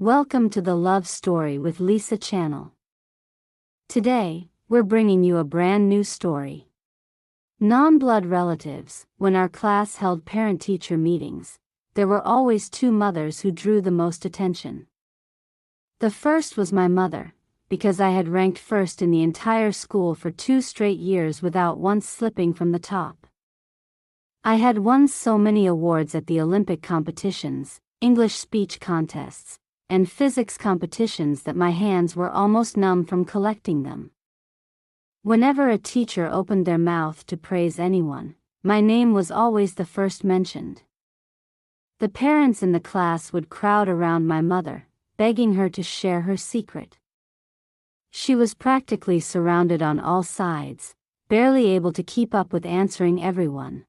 Welcome to the Love Story with Lisa channel. Today, we're bringing you a brand new story. Non-blood relatives. When our class held parent-teacher meetings, there were always two mothers who drew the most attention. The first was my mother, because I had ranked first in the entire school for 2 straight years without once slipping from the top. I had won so many awards at the Olympic competitions, English speech contests, and physics competitions that my hands were almost numb from collecting them. Whenever a teacher opened their mouth to praise anyone, my name was always the first mentioned. The parents in the class would crowd around my mother, begging her to share her secret. She was practically surrounded on all sides, barely able to keep up with answering everyone.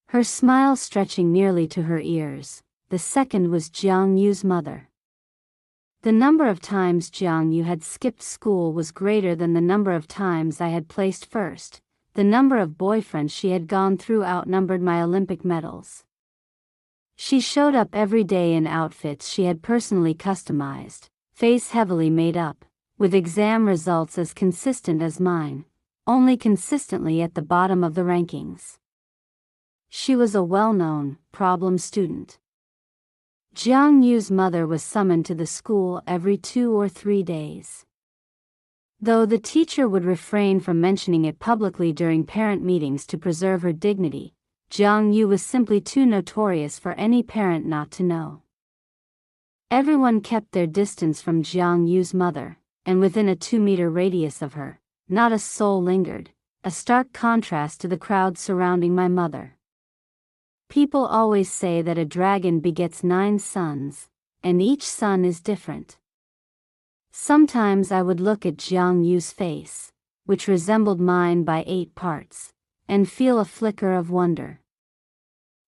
Her smile stretching nearly to her ears. The second was Jiang Yu's mother. The number of times Jiang Yu had skipped school was greater than the number of times I had placed first. The number of boyfriends she had gone through outnumbered my Olympic medals. She showed up every day in outfits she had personally customized, face heavily made up, with exam results as consistent as mine, only consistently at the bottom of the rankings. She was a well-known, problem student. Jiang Yu's mother was summoned to the school every 2 or 3 days. Though the teacher would refrain from mentioning it publicly during parent meetings to preserve her dignity, Jiang Yu was simply too notorious for any parent not to know. Everyone kept their distance from Jiang Yu's mother, and within a 2-meter radius of her, not a soul lingered, a stark contrast to the crowd surrounding my mother. People always say that a dragon begets 9 sons, and each son is different. Sometimes I would look at Jiang Yu's face, which resembled mine by 8 parts, and feel a flicker of wonder.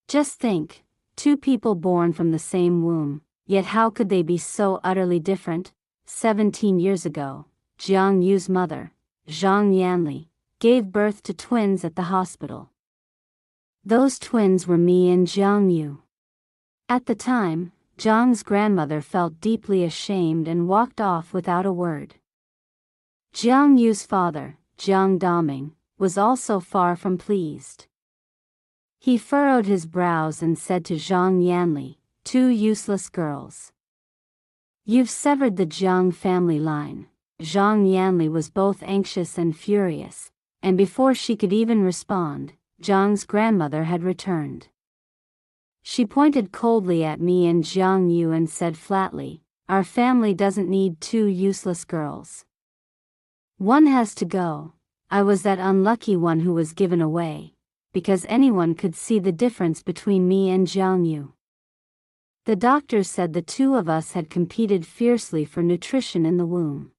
Just think, 2 people born from the same womb, yet how could they be so utterly different? 17 years ago, Jiang Yu's mother, Zhang Yanli, gave birth to twins at the hospital. Those twins were me and Jiang Yu. At the time, Zhang's grandmother felt deeply ashamed and walked off without a word. Jiang Yu's father, Jiang Daming, was also far from pleased. He furrowed his brows and said to Zhang Yanli, "2 useless girls. You've severed the Jiang family line." Zhang Yanli was both anxious and furious, and before she could even respond, Zhang's grandmother had returned. She pointed coldly at me and Jiang Yu and said flatly, "Our family doesn't need 2 useless girls. One has to go." I was that unlucky one who was given away, because anyone could see the difference between me and Jiang Yu. The doctors said the 2 of us had competed fiercely for nutrition in the womb.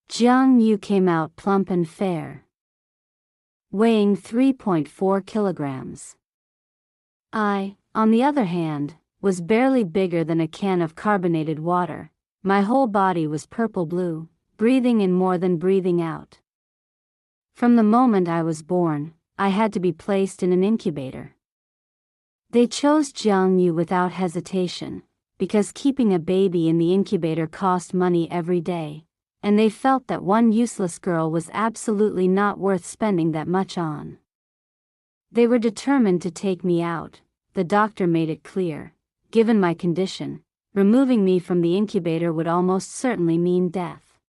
Jiang Yu came out plump and fair, weighing 3.4 kilograms. I, on the other hand, was barely bigger than a can of carbonated water. My whole body was purple-blue, breathing in more than breathing out. From the moment I was born, I had to be placed in an incubator. They chose Jiang Yu without hesitation, because keeping a baby in the incubator cost money every day, and they felt that one useless girl was absolutely not worth spending that much on. They were determined to take me out. The doctor made it clear, given my condition, removing me from the incubator would almost certainly mean death.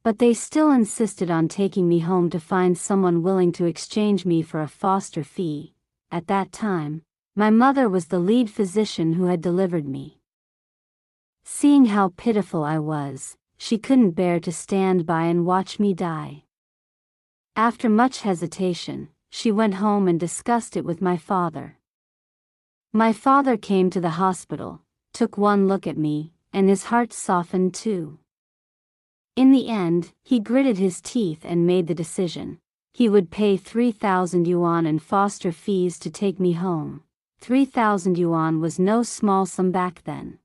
But they still insisted on taking me home to find someone willing to exchange me for a foster fee. At that time, my mother was the lead physician who had delivered me. Seeing how pitiful I was, she couldn't bear to stand by and watch me die. After much hesitation, she went home and discussed it with my father. My father came to the hospital, took one look at me, and his heart softened too. In the end, he gritted his teeth and made the decision. He would pay 3,000 yuan in foster fees to take me home. 3,000 yuan was no small sum back then.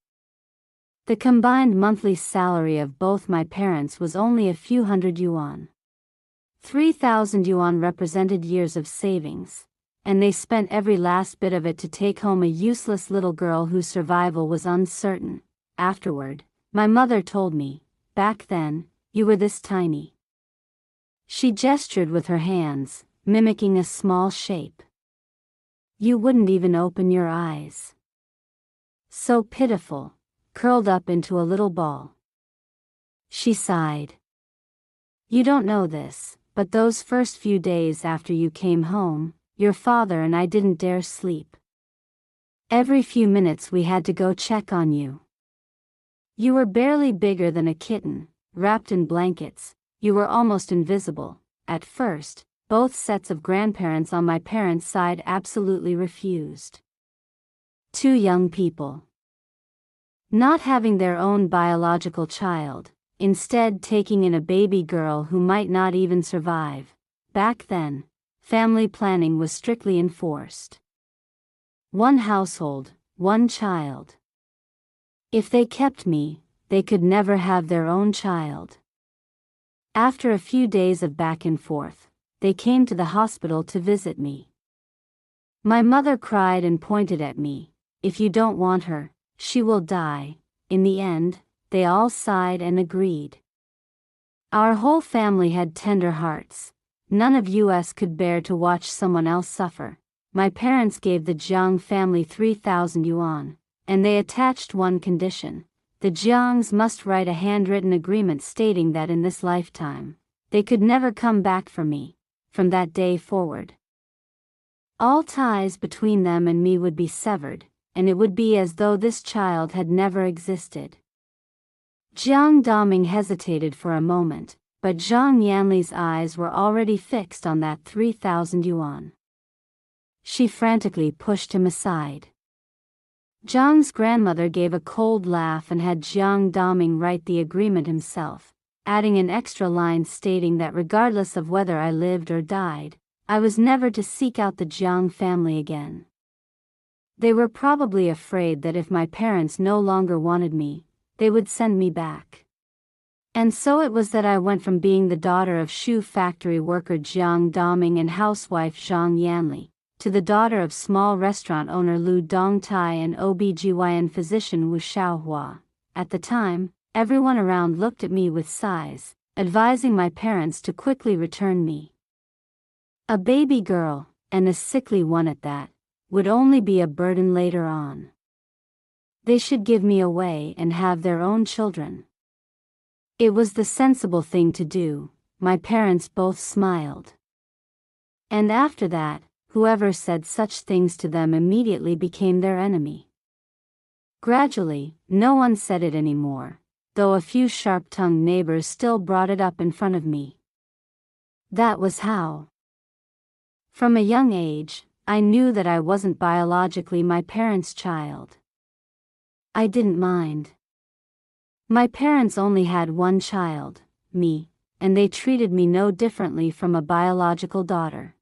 The combined monthly salary of both my parents was only a few hundred yuan. 3,000 yuan represented years of savings, and they spent every last bit of it to take home a useless little girl whose survival was uncertain. Afterward, my mother told me, back then, you were this tiny. She gestured with her hands, mimicking a small shape. You wouldn't even open your eyes. So pitiful, curled up into a little ball. She sighed. You don't know this, but those first few days after you came home, your father and I didn't dare sleep. Every few minutes we had to go check on you. You were barely bigger than a kitten, wrapped in blankets. You were almost invisible. At first, both sets of grandparents on my parents' side absolutely refused. Two young people. Not having their own biological child, instead taking in a baby girl who might not even survive. Back then, family planning was strictly enforced. One household, one child. If they kept me, they could never have their own child. After a few days of back and forth, they came to the hospital to visit me. My mother cried and pointed at me. If you don't want her, she will die. In the end, they all sighed and agreed. Our whole family had tender hearts. None of us could bear to watch someone else suffer. My parents gave the Jiang family 3,000 yuan, and they attached one condition. The Jiangs must write a handwritten agreement stating that in this lifetime, they could never come back for me. From that day forward, all ties between them and me would be severed, and it would be as though this child had never existed. Jiang Daming hesitated for a moment, but Zhang Yanli's eyes were already fixed on that 3,000 yuan. She frantically pushed him aside. Jiang's grandmother gave a cold laugh and had Jiang Daming write the agreement himself, adding an extra line stating that regardless of whether I lived or died, I was never to seek out the Jiang family again. They were probably afraid that if my parents no longer wanted me, they would send me back. And so it was that I went from being the daughter of shoe factory worker Jiang Daming and housewife Zhang Yanli, to the daughter of small restaurant owner Lu Dongtai and OBGYN physician Wu Xiaohua. At the time, everyone around looked at me with sighs, advising my parents to quickly return me. A baby girl, and a sickly one at that, would only be a burden later on. They should give me away and have their own children. It was the sensible thing to do. My parents both smiled. And after that, whoever said such things to them immediately became their enemy. Gradually, no one said it anymore, though a few sharp-tongued neighbors still brought it up in front of me. That was how. From a young age, I knew that I wasn't biologically my parents' child. I didn't mind. My parents only had one child, me, and they treated me no differently from a biological daughter.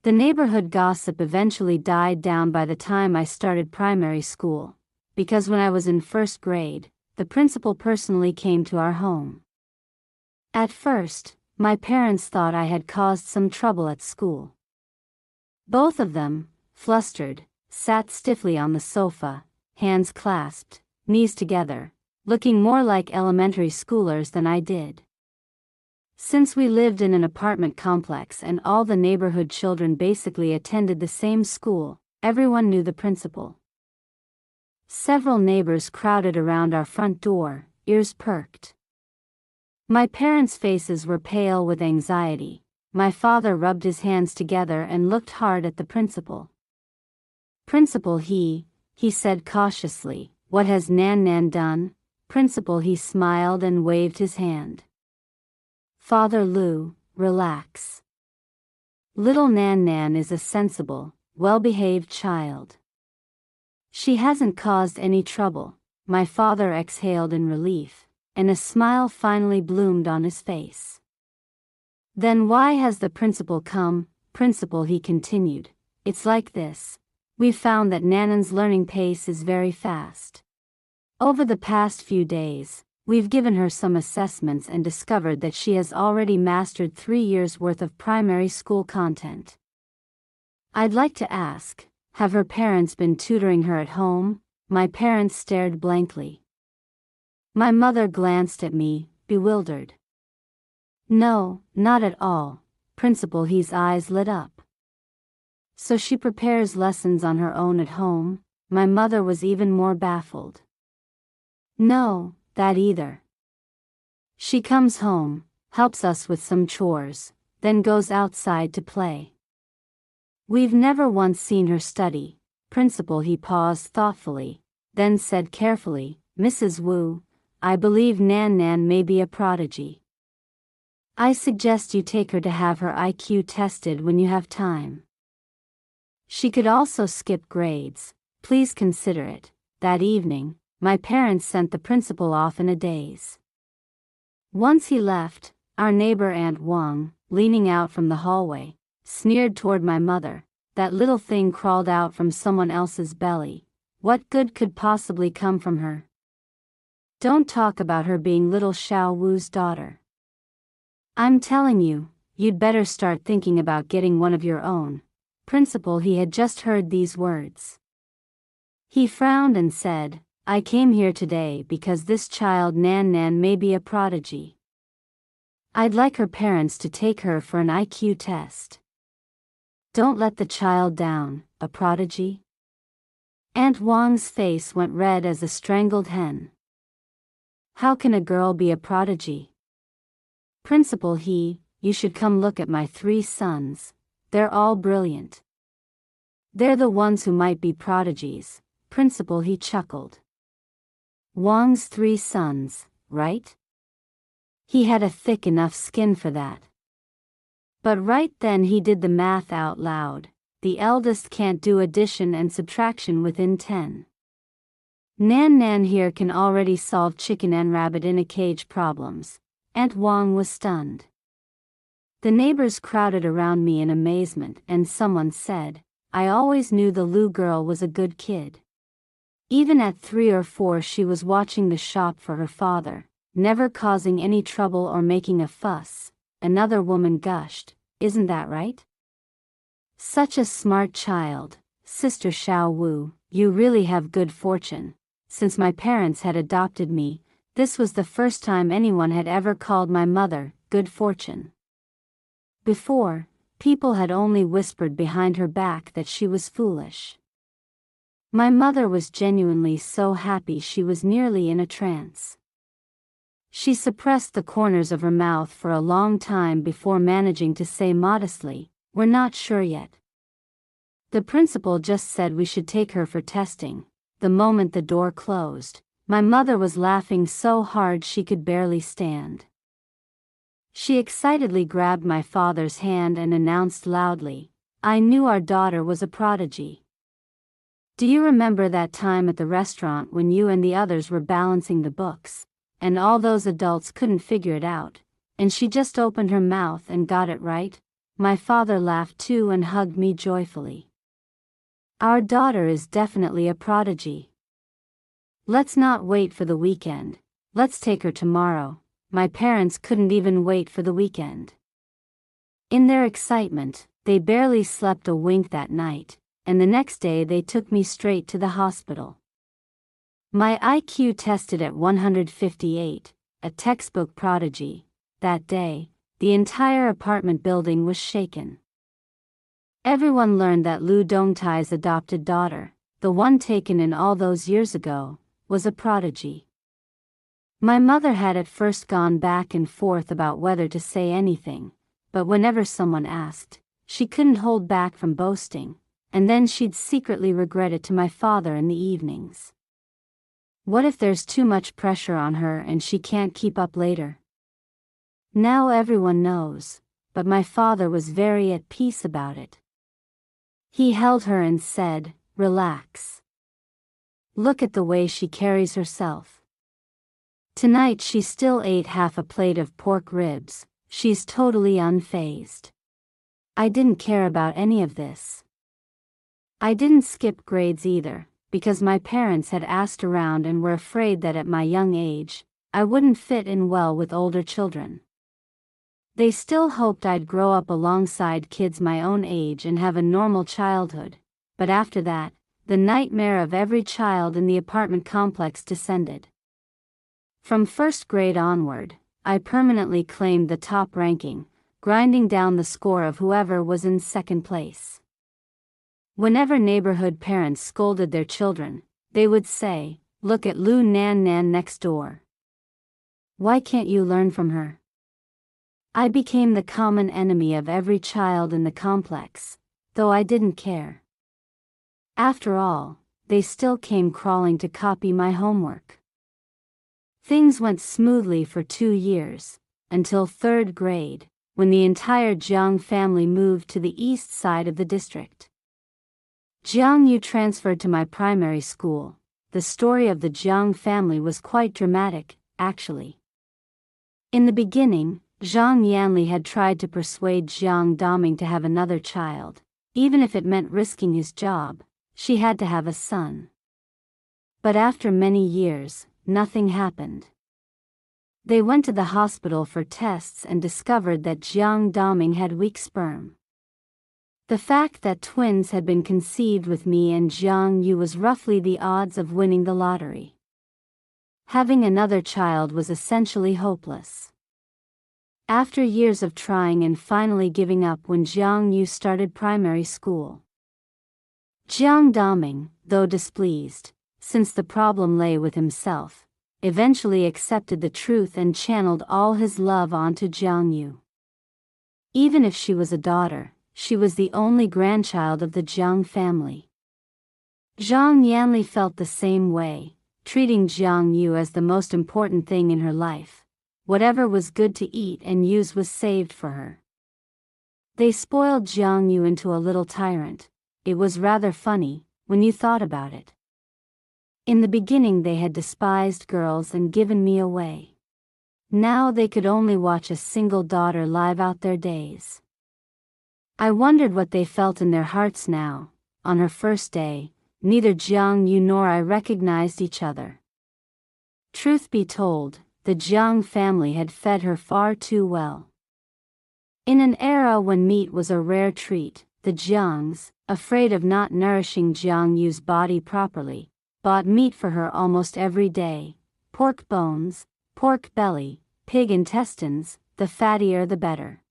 The neighborhood gossip eventually died down by the time I started primary school, because when I was in first grade, the principal personally came to our home. At first, my parents thought I had caused some trouble at school. Both of them, flustered, sat stiffly on the sofa, hands clasped, knees together, looking more like elementary schoolers than I did. Since we lived in an apartment complex and all the neighborhood children basically attended the same school, everyone knew the principal. Several neighbors crowded around our front door, ears perked. My parents' faces were pale with anxiety. My father rubbed his hands together and looked hard at the principal. Principal, he said cautiously, "What has Nan Nan done?" Principal, he smiled and waved his hand. Father Lu, relax. Little Nan Nan is a sensible, well-behaved child. She hasn't caused any trouble. My father exhaled in relief, and a smile finally bloomed on his face. Then why has the principal come? Principal, he continued, it's like this. We've found that Nanan's learning pace is very fast. Over the past few days, we've given her some assessments and discovered that she has already mastered 3 years' worth of primary school content. I'd like to ask, have her parents been tutoring her at home? My parents stared blankly. My mother glanced at me, bewildered. No, not at all, Principal. His eyes lit up. So she prepares lessons on her own at home? My mother was even more baffled. No, that either. She comes home, helps us with some chores, then goes outside to play. We've never once seen her study, Principal. He paused thoughtfully, then said carefully, Mrs. Wu, I believe Nan Nan may be a prodigy. I suggest you take her to have her IQ tested when you have time. She could also skip grades, please consider it. That evening, my parents sent the principal off in a daze. Once he left, our neighbor Aunt Wang, leaning out from the hallway, sneered toward my mother. That little thing crawled out from someone else's belly. What good could possibly come from her? Don't talk about her being little Xiao Wu's daughter. I'm telling you, you'd better start thinking about getting one of your own. Principal. He had just heard these words. He frowned and said, I came here today because this child Nan Nan may be a prodigy. I'd like her parents to take her for an IQ test. Don't let the child down. A prodigy? Aunt Wang's face went red as a strangled hen. How can a girl be a prodigy? Principal. You should come look at my 3 sons. They're all brilliant. They're the ones who might be prodigies, Principal. He chuckled. Wang's 3 sons, right? He had a thick enough skin for that. But right then he did the math out loud. The eldest can't do addition and subtraction within 10. Nan Nan here can already solve chicken and rabbit in a cage problems. Aunt Wang was stunned. The neighbors crowded around me in amazement, and someone said, I always knew the Lu girl was a good kid. Even at 3 or 4 she was watching the shop for her father, never causing any trouble or making a fuss. Another woman gushed, isn't that right? Such a smart child, Sister Xiao Wu, you really have good fortune. Since my parents had adopted me, this was the first time anyone had ever called my mother good fortune. Before, people had only whispered behind her back that she was foolish. My mother was genuinely so happy she was nearly in a trance. She suppressed the corners of her mouth for a long time before managing to say modestly, We're not sure yet. The principal just said we should take her for testing. The moment the door closed, my mother was laughing so hard she could barely stand. She excitedly grabbed my father's hand and announced loudly, I knew our daughter was a prodigy. Do you remember that time at the restaurant when you and the others were balancing the books, and all those adults couldn't figure it out, and she just opened her mouth and got it right? My father laughed too and hugged me joyfully. Our daughter is definitely a prodigy. Let's not wait for the weekend, let's take her tomorrow. My parents couldn't even wait for the weekend. In their excitement, they barely slept a wink that night, and the next day they took me straight to the hospital. My IQ tested at 158, a textbook prodigy. That day, the entire apartment building was shaken. Everyone learned that Lu Dongtai's adopted daughter, the one taken in all those years ago, was a prodigy. My mother had at first gone back and forth about whether to say anything, but whenever someone asked, she couldn't hold back from boasting, and then she'd secretly regret it to my father in the evenings. What if there's too much pressure on her and she can't keep up later? Now everyone knows, but my father was very at peace about it. He held her and said, Relax. Look at the way she carries herself. Tonight she still ate half a plate of pork ribs. She's totally unfazed. I didn't care about any of this. I didn't skip grades either, because my parents had asked around and were afraid that at my young age, I wouldn't fit in well with older children. They still hoped I'd grow up alongside kids my own age and have a normal childhood, but after that, the nightmare of every child in the apartment complex descended. From first grade onward, I permanently claimed the top ranking, grinding down the score of whoever was in second place. Whenever neighborhood parents scolded their children, they would say, "Look at Lou Nan Nan next door. Why can't you learn from her?" I became the common enemy of every child in the complex, though I didn't care. After all, they still came crawling to copy my homework. Things went smoothly for 2 years, until third grade, when the entire Jiang family moved to the east side of the district. Jiang Yu transferred to my primary school. The story of the Jiang family was quite dramatic, actually. In the beginning, Zhang Yanli had tried to persuade Jiang Daming to have another child. Even if it meant risking his job, she had to have a son. But after many years, nothing happened. They went to the hospital for tests and discovered that Jiang Daming had weak sperm. The fact that twins had been conceived with me and Jiang Yu was roughly the odds of winning the lottery. Having another child was essentially hopeless. After years of trying and finally giving up when Jiang Yu started primary school, Jiang Daming, though displeased, since the problem lay with himself, eventually accepted the truth and channeled all his love onto Jiang Yu. Even if she was a daughter, she was the only grandchild of the Jiang family. Zhang Yanli felt the same way, treating Jiang Yu as the most important thing in her life. Whatever was good to eat and use was saved for her. They spoiled Jiang Yu into a little tyrant. It was rather funny, when you thought about it. In the beginning they had despised girls and given me away. Now they could only watch a single daughter live out their days. I wondered what they felt in their hearts now. On her first day, neither Jiang Yu nor I recognized each other. Truth be told, the Jiang family had fed her far too well. In an era when meat was a rare treat, the Jiangs, afraid of not nourishing Jiang Yu's body properly, bought meat for her almost every day: pork bones, pork belly, pig intestines, the fattier the better.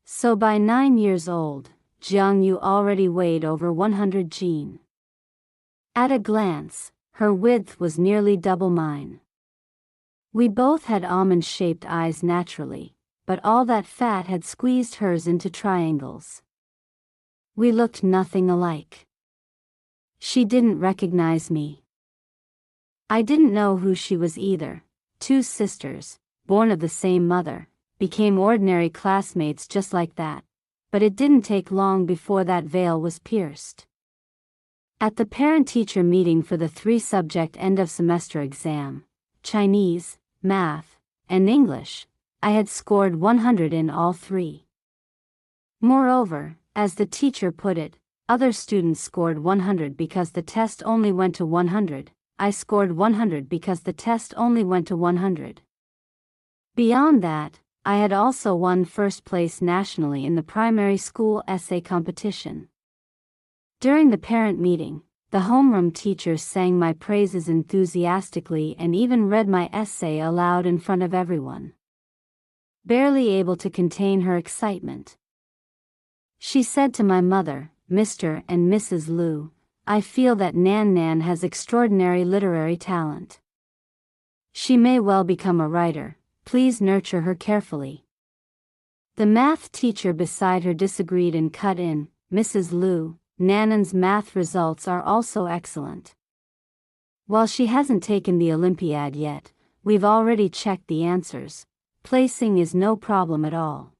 So by 9 years old, Jiang Yu already weighed over 100 jin. At a glance, her width was nearly double mine. We both had almond-shaped eyes naturally, but all that fat had squeezed hers into triangles. We looked nothing alike. She didn't recognize me. I didn't know who she was either. 2 sisters, born of the same mother, became ordinary classmates just like that, but it didn't take long before that veil was pierced. At the parent-teacher meeting for the 3-subject end-of-semester exam, Chinese, Math, and English, I had scored 100 in all 3. Moreover, as the teacher put it, other students scored 100 because the test only went to 100, I scored 100 because the test only went to 100. Beyond that, I had also won first place nationally in the primary school essay competition. During the parent meeting, the homeroom teacher sang my praises enthusiastically and even read my essay aloud in front of everyone. Barely able to contain her excitement, she said to my mother, "Mr. and Mrs. Liu, I feel that Nan Nan has extraordinary literary talent. She may well become a writer. Please nurture her carefully." The math teacher beside her disagreed and cut in, "Mrs. Liu, Nanan's math results are also excellent. While she hasn't taken the Olympiad yet, we've already checked the answers. Placing is no problem at all.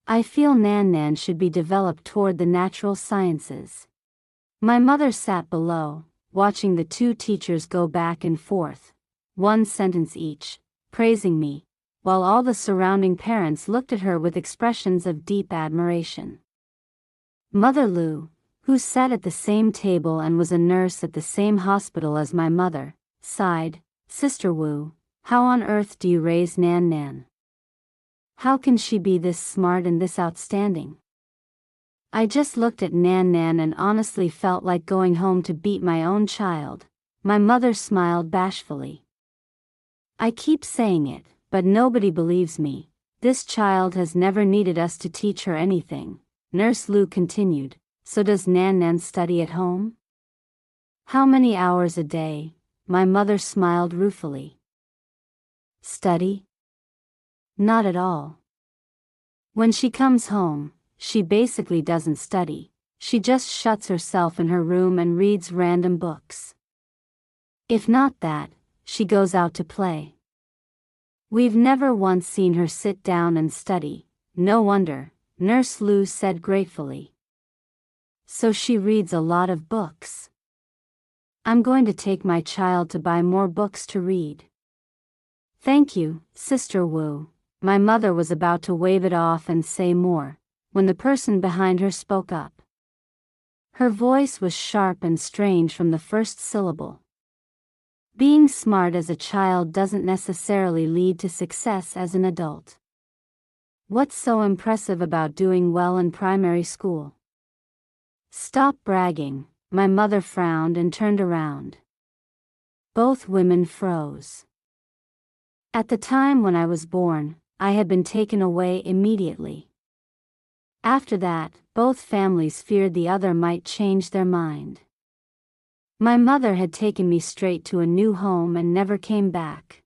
I feel Nan Nan should be developed toward the natural sciences." My mother sat below, watching the 2 teachers go back and forth, 1 sentence each, praising me, while all the surrounding parents looked at her with expressions of deep admiration. Mother Liu, who sat at the same table and was a nurse at the same hospital as my mother, sighed, "Sister Wu, how on earth do you raise Nan Nan? How can she be this smart and this outstanding?" I just looked at Nan Nan and honestly felt like going home to beat my own child. My mother smiled bashfully. I keep saying it, but nobody believes me. This child has never needed us to teach her anything. Nurse Lou continued. So does Nan Nan study at home? How many hours a day? My mother smiled ruefully. Study? Not at all. When she comes home, she basically doesn't study. She just shuts herself in her room and reads random books. If not that, she goes out to play. We've never once seen her sit down and study. No wonder, Nurse Lou said gratefully. So she reads a lot of books. I'm going to take my child to buy more books to read. Thank you, Sister Wu. My mother was about to wave it off and say more, when the person behind her spoke up. Her voice was sharp and strange from the first syllable. Being smart as a child doesn't necessarily lead to success as an adult. What's so impressive about doing well in primary school? Stop bragging, my mother frowned and turned around. Both women froze. At the time when I was born, I had been taken away immediately. After that, both families feared the other might change their mind. My mother had taken me straight to a new home and never came back.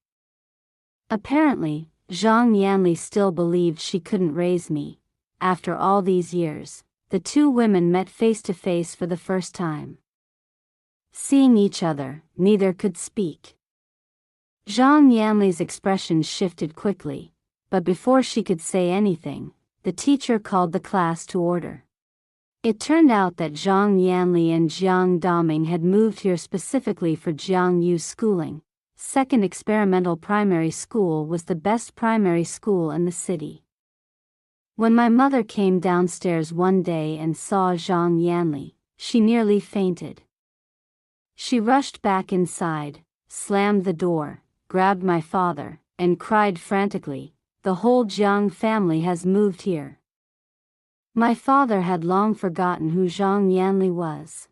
Apparently, Zhang Yanli still believed she couldn't raise me. After all these years, the two women met face to face for the first time. Seeing each other, neither could speak. Zhang Yanli's expression shifted quickly, but before she could say anything, the teacher called the class to order. It turned out that Zhang Yanli and Jiang Daming had moved here specifically for Jiang Yu's schooling. Second experimental primary school was the best primary school in the city. When my mother came downstairs one day and saw Zhang Yanli, she nearly fainted. She rushed back inside, slammed the door, grabbed my father, and cried frantically, "The whole Jiang family has moved here." My father had long forgotten who Zhang Yanli was.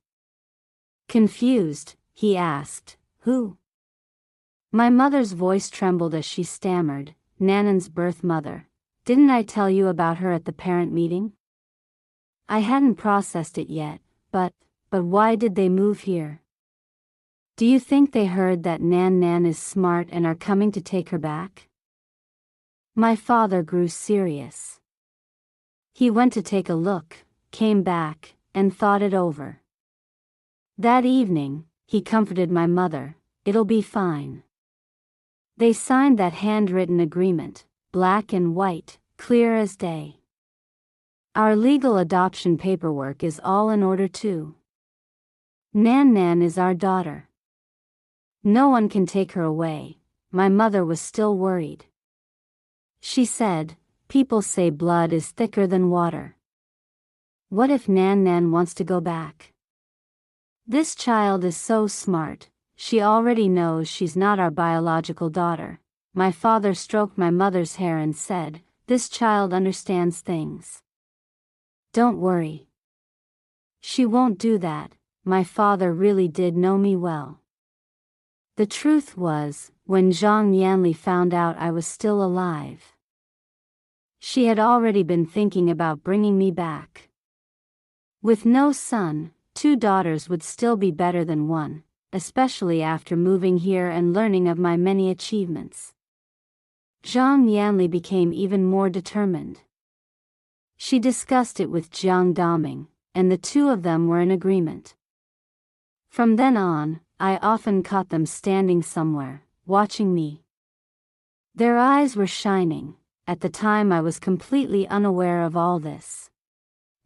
Confused, he asked, "Who?" My mother's voice trembled as she stammered, "Nanan's birth mother. Didn't I tell you about her at the parent meeting?" I hadn't processed it yet, but why did they move here? Do you think they heard that Nan Nan is smart and are coming to take her back? My father grew serious. He went to take a look, came back, and thought it over. That evening, he comforted my mother, "It'll be fine." They signed that handwritten agreement, black and white, clear as day. Our legal adoption paperwork is all in order too. Nan Nan is our daughter. No one can take her away. My mother was still worried. She said, "People say blood is thicker than water. What if Nan Nan wants to go back? This child is so smart, she already knows she's not our biological daughter." My father stroked my mother's hair and said, "This child understands things. Don't worry. She won't do that." My father really did know me well. The truth was, when Zhang Yanli found out I was still alive, she had already been thinking about bringing me back. With no son, 2 daughters would still be better than one, especially after moving here and learning of my many achievements. Zhang Yanli became even more determined. She discussed it with Jiang Daming, and the two of them were in agreement. From then on, I often caught them standing somewhere, watching me. Their eyes were shining. At the time I was completely unaware of all this.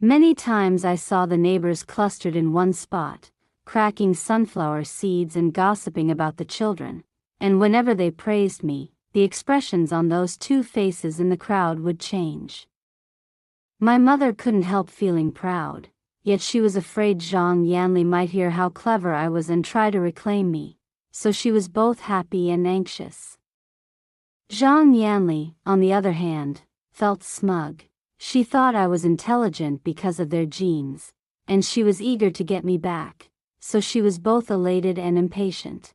Many times I saw the neighbors clustered in one spot, cracking sunflower seeds and gossiping about the children, and whenever they praised me, the expressions on those 2 faces in the crowd would change. My mother couldn't help feeling proud, yet she was afraid Zhang Yanli might hear how clever I was and try to reclaim me, so she was both happy and anxious. Zhang Yanli, on the other hand, felt smug. She thought I was intelligent because of their genes, and she was eager to get me back, so she was both elated and impatient.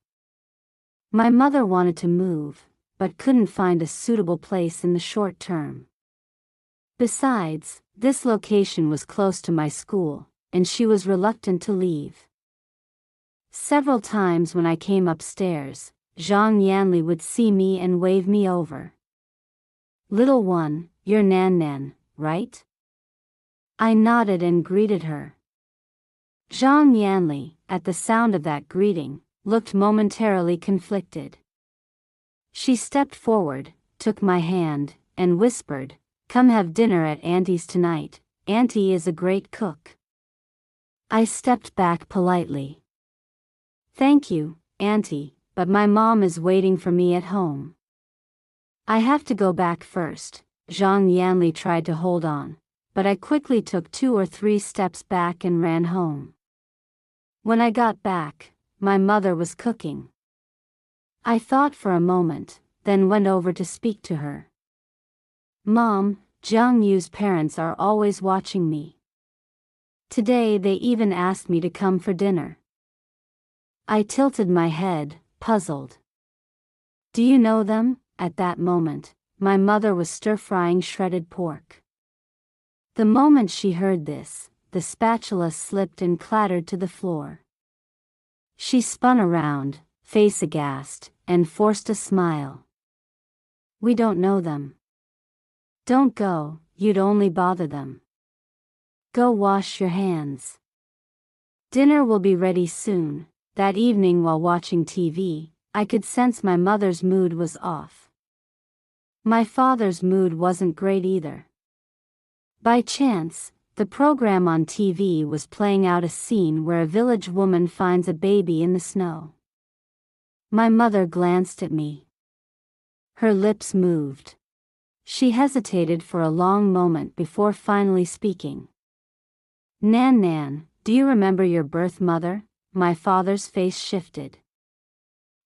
My mother wanted to move, but couldn't find a suitable place in the short term. Besides, this location was close to my school, and she was reluctant to leave. Several times when I came upstairs, Zhang Yanli would see me and wave me over. "Little one, you're Nan Nan, right?" I nodded and greeted her. Zhang Yanli, at the sound of that greeting, looked momentarily conflicted. She stepped forward, took my hand, and whispered, "Come have dinner at Auntie's tonight. Auntie is a great cook." I stepped back politely. "Thank you, Auntie, but my mom is waiting for me at home." "I have to go back first." Zhang Yanli tried to hold on, but I quickly took 2 or 3 steps back and ran home. When I got back, my mother was cooking. I thought for a moment, then went over to speak to her. "Mom, Zhang Yu's parents are always watching me. Today they even asked me to come for dinner." I tilted my head, puzzled. "Do you know them?" At that moment, my mother was stir-frying shredded pork. The moment she heard this, the spatula slipped and clattered to the floor. She spun around, face aghast, and forced a smile. "We don't know them." "Don't go, you'd only bother them. Go wash your hands. Dinner will be ready soon." That evening while watching TV, I could sense my mother's mood was off. My father's mood wasn't great either. By chance, the program on TV was playing out a scene where a village woman finds a baby in the snow. My mother glanced at me. Her lips moved. She hesitated for a long moment before finally speaking. "Nan Nan, do you remember your birth mother?" My father's face shifted.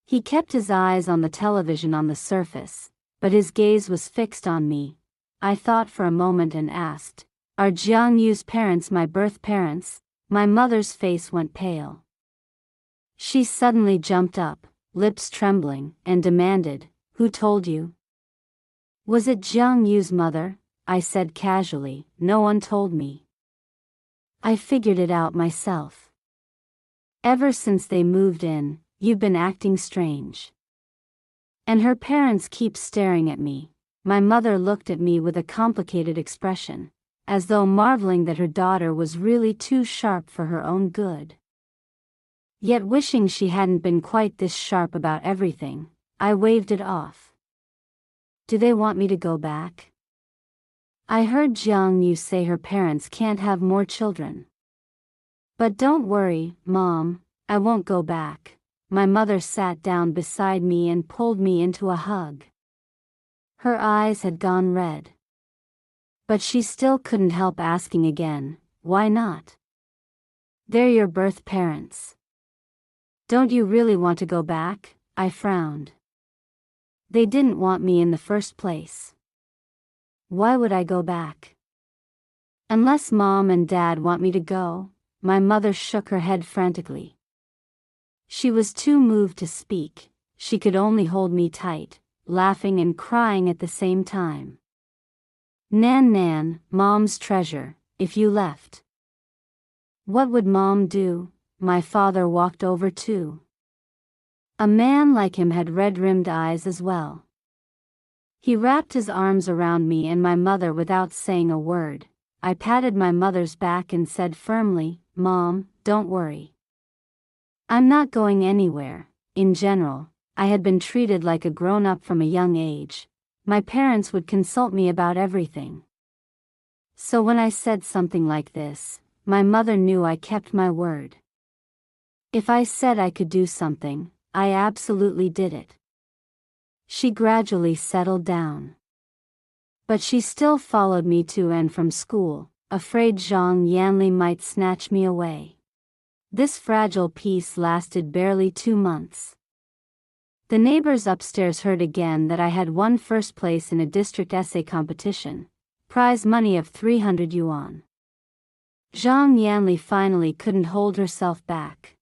He kept his eyes on the television on the surface, but his gaze was fixed on me. I thought for a moment and asked, "Are Zhang Yu's parents my birth parents?" My mother's face went pale. She suddenly jumped up, lips trembling, and demanded, "Who told you?" "Was it Zhang Yu's mother?" I said casually. "No one told me. I figured it out myself. Ever since they moved in, you've been acting strange. And her parents keep staring at me." My mother looked at me with a complicated expression, as though marveling that her daughter was really too sharp for her own good. Yet wishing she hadn't been quite this sharp about everything, I waved it off. "Do they want me to go back? I heard Zhang Yu say her parents can't have more children." "But don't worry, Mom, I won't go back." My mother sat down beside me and pulled me into a hug. Her eyes had gone red. But she still couldn't help asking again, "Why not? They're your birth parents. Don't you really want to go back?" I frowned. "They didn't want me in the first place. Why would I go back? Unless Mom and Dad want me to go." My mother shook her head frantically. She was too moved to speak. She could only hold me tight, laughing and crying at the same time. "Nan Nan, Mom's treasure, if you left, what would Mom do?" My father walked over too. A man like him had red-rimmed eyes as well. He wrapped his arms around me and my mother without saying a word. I patted my mother's back and said firmly, "Mom, don't worry. I'm not going anywhere." In general, I had been treated like a grown-up from a young age. My parents would consult me about everything. So when I said something like this, my mother knew I kept my word. If I said I could do something, I absolutely did it. She gradually settled down. But she still followed me to and from school, afraid Zhang Yanli might snatch me away. This fragile peace lasted barely 2 months. The neighbors upstairs heard again that I had won first place in a district essay competition, prize money of 300 yuan. Zhang Yanli finally couldn't hold herself back.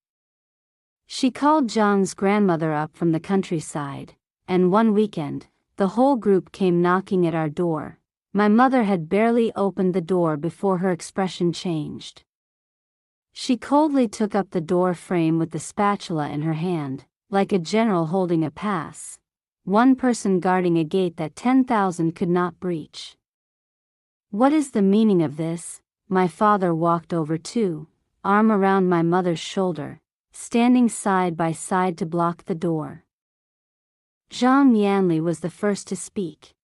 She called Zhang's grandmother up from the countryside, and one weekend, the whole group came knocking at our door. My mother had barely opened the door before her expression changed. She coldly took up the door frame with the spatula in her hand, like a general holding a pass, one person guarding a gate that 10,000 could not breach. What is the meaning of this? My father walked over too, arm around my mother's shoulder, standing side by side to block the door. Zhang Yanli was the first to speak.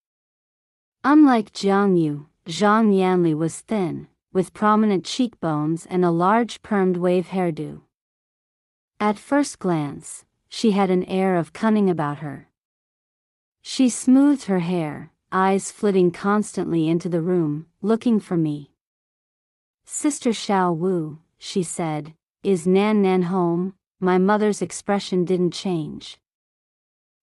Unlike Jiang Yu, Zhang Yanli was thin, with prominent cheekbones and a large permed wave hairdo. At first glance, she had an air of cunning about her. She smoothed her hair, eyes flitting constantly into the room, looking for me. "Sister Xiao Wu," she said, "is Nan Nan home?" My mother's expression didn't change.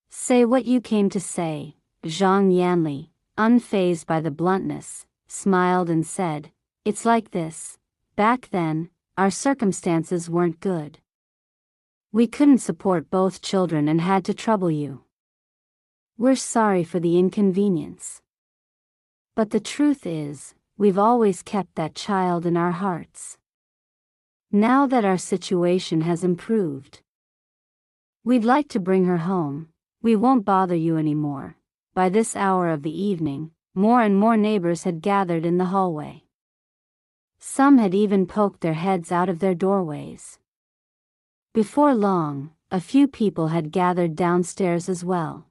"Say what you came to say." Zhang Yanli, unfazed by the bluntness, smiled and said, "It's like this. Back then, our circumstances weren't good. We couldn't support both children and had to trouble you. We're sorry for the inconvenience. But the truth is, we've always kept that child in our hearts. Now that our situation has improved, we'd like to bring her home. We won't bother you anymore." By this hour of the evening, more and more neighbors had gathered in the hallway. Some had even poked their heads out of their doorways. Before long, a few people had gathered downstairs as well.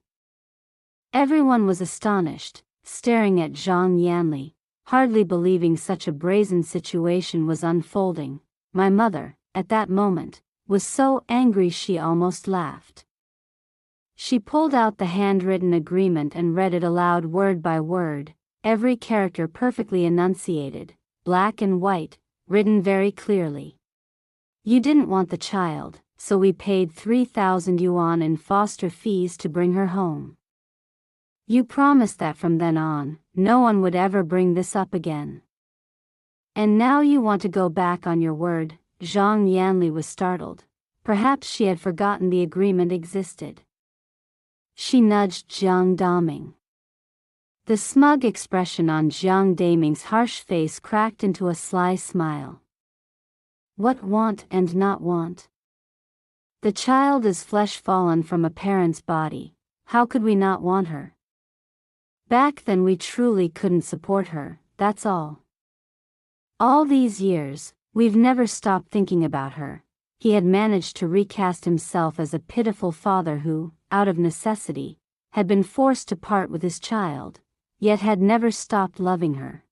Everyone was astonished, staring at Zhang Yanli, hardly believing such a brazen situation was unfolding. My mother, at that moment, was so angry she almost laughed. She pulled out the handwritten agreement and read it aloud word by word, every character perfectly enunciated, black and white, written very clearly. "You didn't want the child, so we paid 3,000 yuan in foster fees to bring her home. You promised that from then on, no one would ever bring this up again. And now you want to go back on your word." Zhang Yanli was startled. Perhaps she had forgotten the agreement existed. She nudged Jiang Daming. The smug expression on Jiang Daming's harsh face cracked into a sly smile. "What want and not want? The child is flesh fallen from a parent's body. How could we not want her? Back then we truly couldn't support her, that's all. All these years, we've never stopped thinking about her." He had managed to recast himself as a pitiful father who, out of necessity, had been forced to part with his child, yet had never stopped loving her.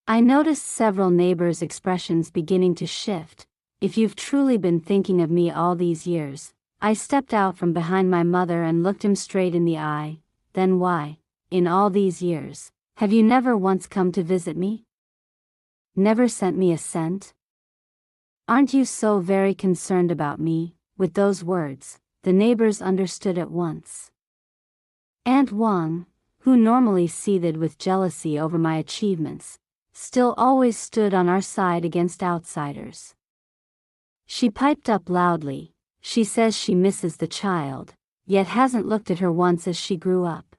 I noticed several neighbors' expressions beginning to shift. "If you've truly been thinking of me all these years," I stepped out from behind my mother and looked him straight in the eye, "then why, in all these years, have you never once come to visit me? Never sent me a cent? Aren't you so very concerned about me?" With those words, the neighbors understood at once. Aunt Wang, who normally seethed with jealousy over my achievements, still always stood on our side against outsiders. She piped up loudly. She says she misses the child, yet hasn't looked at her once as she grew up.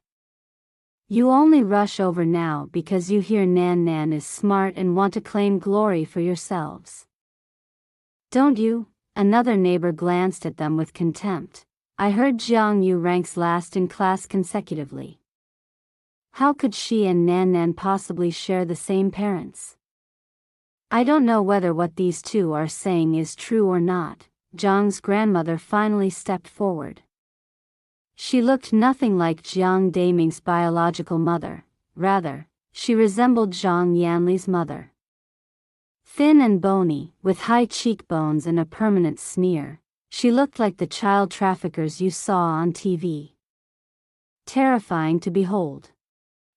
You only rush over now because you hear Nan Nan is smart and want to claim glory for yourselves. Don't you? Another neighbor glanced at them with contempt. I heard Jiang Yu ranks last in class consecutively. How could she and Nan Nan possibly share the same parents? I don't know whether what these two are saying is true or not. Jiang's grandmother finally stepped forward. She looked nothing like Jiang Daming's biological mother. Rather, she resembled Zhang Yanli's mother. Thin and bony, with high cheekbones and a permanent sneer, she looked like the child traffickers you saw on TV. Terrifying to behold.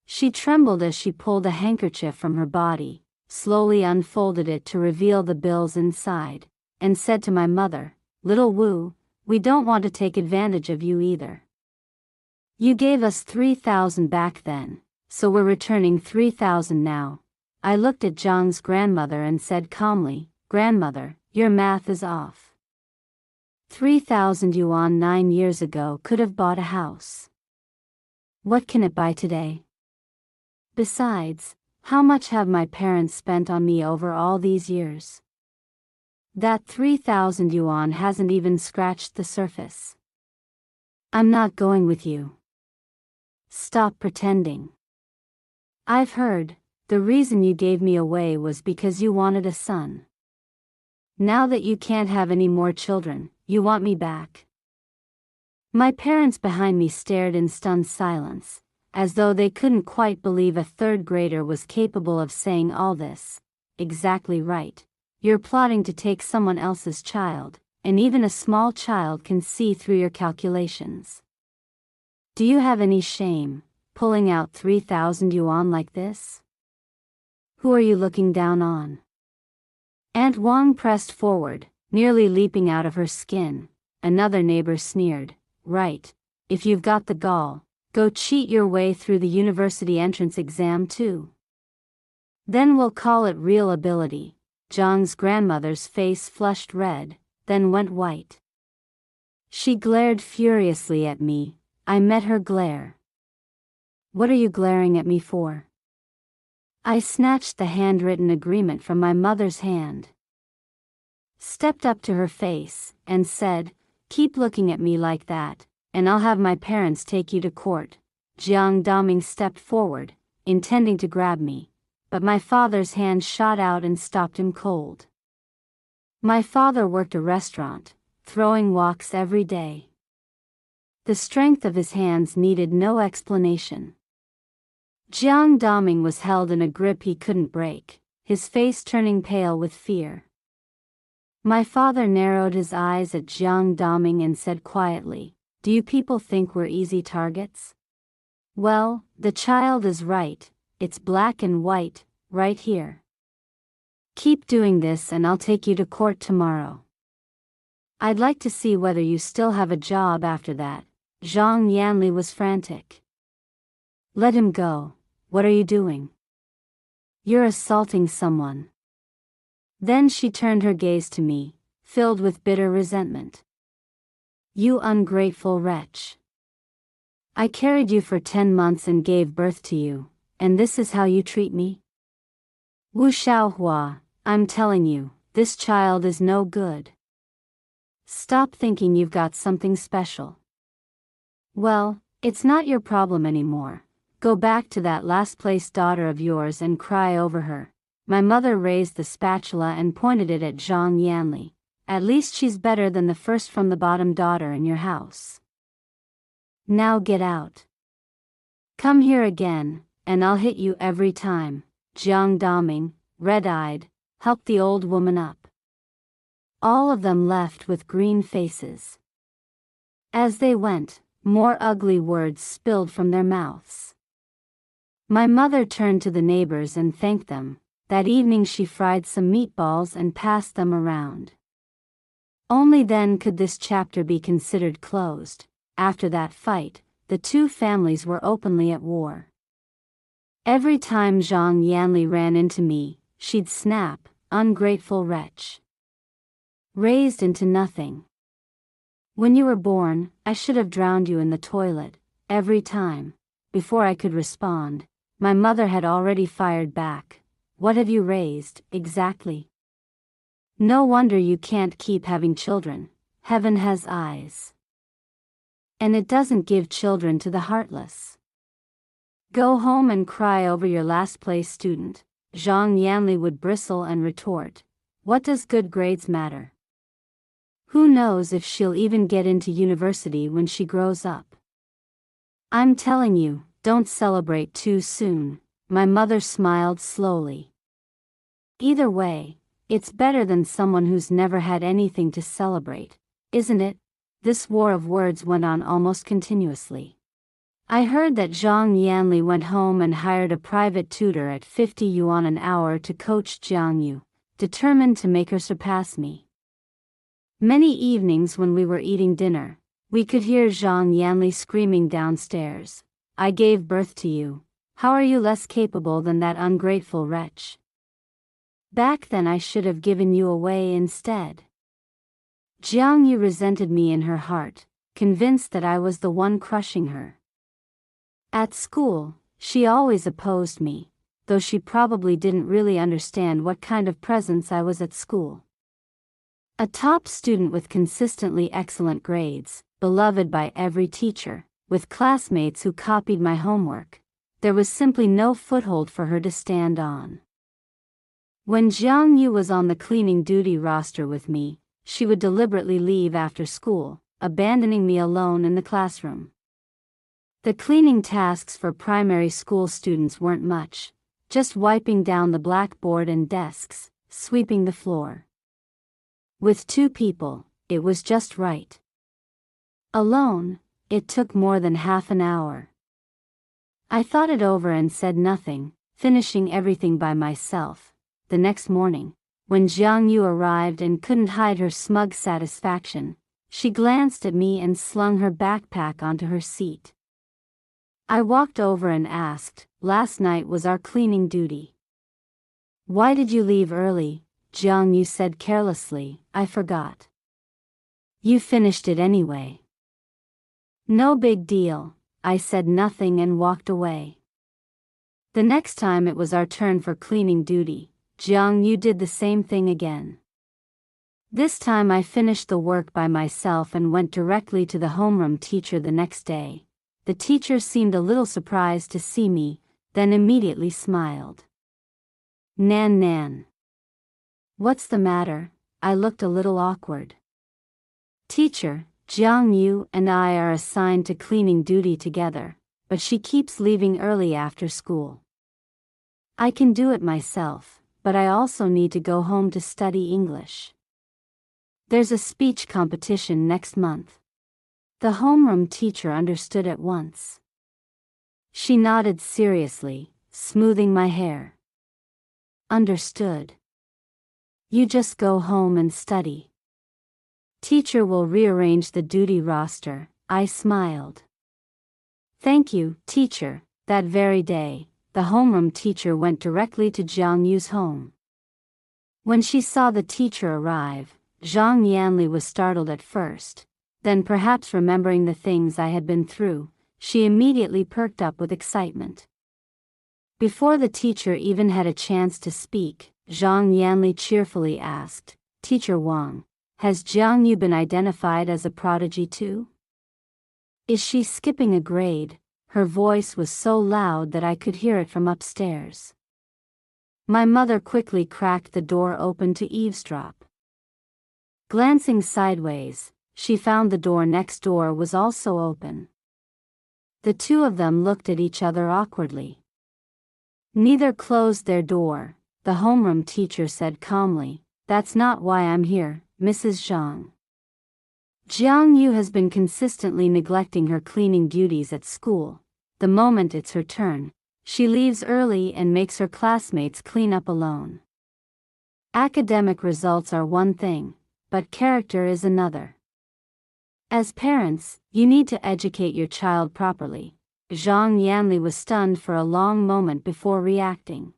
She trembled as she pulled a handkerchief from her body, slowly unfolded it to reveal the bills inside, and said to my mother, "Little Wu, we don't want to take advantage of you either. You gave us 3,000 back then, so we're returning 3,000 now. I looked at Zhang's grandmother and said calmly, "Grandmother, your math is off. 3,000 yuan 9 years ago could have bought a house. What can it buy today? Besides, how much have my parents spent on me over all these years? That 3,000 yuan hasn't even scratched the surface. I'm not going with you. Stop pretending. I've heard, the reason you gave me away was because you wanted a son. Now that you can't have any more children, you want me back." My parents behind me stared in stunned silence, as though they couldn't quite believe a third grader was capable of saying all this. "Exactly right. You're plotting to take someone else's child, and even a small child can see through your calculations. Do you have any shame, pulling out 3,000 yuan like this? Who are you looking down on?" Aunt Wang pressed forward, nearly leaping out of her skin. Another neighbor sneered, "Right, if you've got the gall, go cheat your way through the university entrance exam too. Then we'll call it real ability." Zhang's grandmother's face flushed red, then went white. She glared furiously at me. I met her glare. "What are you glaring at me for?" I snatched the handwritten agreement from my mother's hand, stepped up to her face, and said, "Keep looking at me like that, and I'll have my parents take you to court." Jiang Daming stepped forward, intending to grab me, but my father's hand shot out and stopped him cold. My father worked a restaurant, throwing woks every day. The strength of his hands needed no explanation. Jiang Daming was held in a grip he couldn't break, his face turning pale with fear. My father narrowed his eyes at Jiang Daming and said quietly, "Do you people think we're easy targets? Well, the child is right, it's black and white, right here. Keep doing this and I'll take you to court tomorrow. I'd like to see whether you still have a job after that." Zhang Yanli was frantic. "Let him go. What are you doing? You're assaulting someone." Then she turned her gaze to me, filled with bitter resentment. "You ungrateful wretch. I carried you for 10 months and gave birth to you, and this is how you treat me? Wu Xiaohua, I'm telling you, this child is no good. Stop thinking you've got something special. Well, it's not your problem anymore. Go back to that last-place daughter of yours and cry over her." My mother raised the spatula and pointed it at Zhang Yanli. "At least she's better than the first from the bottom daughter in your house. Now get out. Come here again, and I'll hit you every time." Jiang Daming, red-eyed, helped the old woman up. All of them left with green faces. As they went, more ugly words spilled from their mouths. My mother turned to the neighbors and thanked them. That evening she fried some meatballs and passed them around. Only then could this chapter be considered closed. After that fight, the two families were openly at war. Every time Zhang Yanli ran into me, she'd snap, "Ungrateful wretch. Raised into nothing. When you were born, I should have drowned you in the toilet." Every time. Before I could respond, my mother had already fired back. "What have you raised, exactly? No wonder you can't keep having children. Heaven has eyes. And it doesn't give children to the heartless. Go home and cry over your last-place student." Zhang Yanli would bristle and retort, "What does good grades matter? Who knows if she'll even get into university when she grows up? I'm telling you, don't celebrate too soon." My mother smiled slowly. "Either way, it's better than someone who's never had anything to celebrate, isn't it?" This war of words went on almost continuously. I heard that Zhang Yanli went home and hired a private tutor at 50 yuan an hour to coach Jiang Yu, determined to make her surpass me. Many evenings when we were eating dinner, we could hear Zhang Yanli screaming downstairs, "I gave birth to you. How are you less capable than that ungrateful wretch? Back then I should have given you away instead. Jiang Yu resented me in her heart, convinced that I was the one crushing her. At school, she always opposed me, though she probably didn't really understand what kind of presence I was at school. A top student with consistently excellent grades, beloved by every teacher, with classmates who copied my homework, there was simply no foothold for her to stand on. When Jiang Yu was on the cleaning duty roster with me, she would deliberately leave after school, abandoning me alone in the classroom. The cleaning tasks for primary school students weren't much, just wiping down the blackboard and desks, sweeping the floor. With 2 people, it was just right. Alone, it took more than half an hour. I thought it over and said nothing, finishing everything by myself. The next morning, when Jiang Yu arrived and couldn't hide her smug satisfaction, she glanced at me and slung her backpack onto her seat. I walked over and asked, "Last night was our cleaning duty." "Why did you leave early?" Jiang Yu said carelessly. "I forgot." "You finished it anyway." "No big deal." I said nothing and walked away. The next time it was our turn for cleaning duty, Jiang Yu did the same thing again. This time I finished the work by myself and went directly to the homeroom teacher the next day. The teacher seemed a little surprised to see me, then immediately smiled. "Nan Nan. What's the matter?" I looked a little awkward. "Teacher, Jiang Yu and I are assigned to cleaning duty together, but she keeps leaving early after school. I can do it myself, but I also need to go home to study English. There's a speech competition next month." The homeroom teacher understood at once. She nodded seriously, smoothing my hair. "Understood. You just go home and study. Teacher will rearrange the duty roster." I smiled. "Thank you, teacher." That very day, the homeroom teacher went directly to Jiang Yu's home. When she saw the teacher arrive, Zhang Yanli was startled at first, then perhaps remembering the things I had been through, she immediately perked up with excitement. Before the teacher even had a chance to speak, Zhang Yanli cheerfully asked, "Teacher Wang, has Jiang Yu been identified as a prodigy too? Is she skipping a grade?" Her voice was so loud that I could hear it from upstairs. My mother quickly cracked the door open to eavesdrop. Glancing sideways, she found the door next door was also open. The 2 of them looked at each other awkwardly. Neither closed their door. The homeroom teacher said calmly, "That's not why I'm here, Mrs. Zhang. Jiang Yu has been consistently neglecting her cleaning duties at school. The moment it's her turn, she leaves early and makes her classmates clean up alone. Academic results are one thing, but character is another. As parents, you need to educate your child properly." Zhang Yanli was stunned for a long moment before reacting.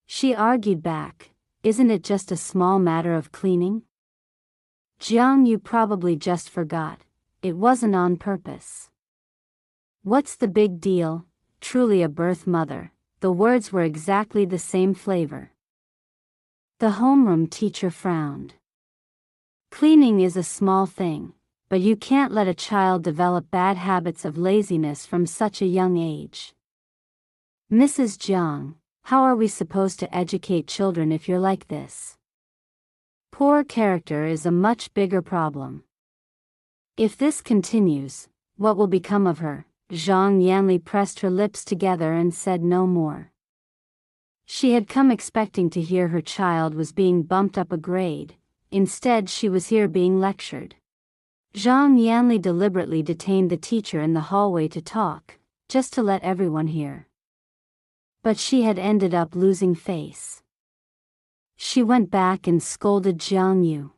She argued back, "Isn't it just a small matter of cleaning? Jiang Yu probably just forgot. It wasn't on purpose. What's the big deal? Truly a birth mother." The words were exactly the same flavor. The homeroom teacher frowned. "Cleaning is a small thing, but you can't let a child develop bad habits of laziness from such a young age. Mrs. Jiang, how are we supposed to educate children if you're like this? Poor character is a much bigger problem. If this continues, what will become of her?" Zhang Yanli pressed her lips together and said no more. She had come expecting to hear her child was being bumped up a grade. Instead, she was here being lectured. Zhang Yanli deliberately detained the teacher in the hallway to talk, just to let everyone hear. But she had ended up losing face. She went back and scolded Jiang Yu.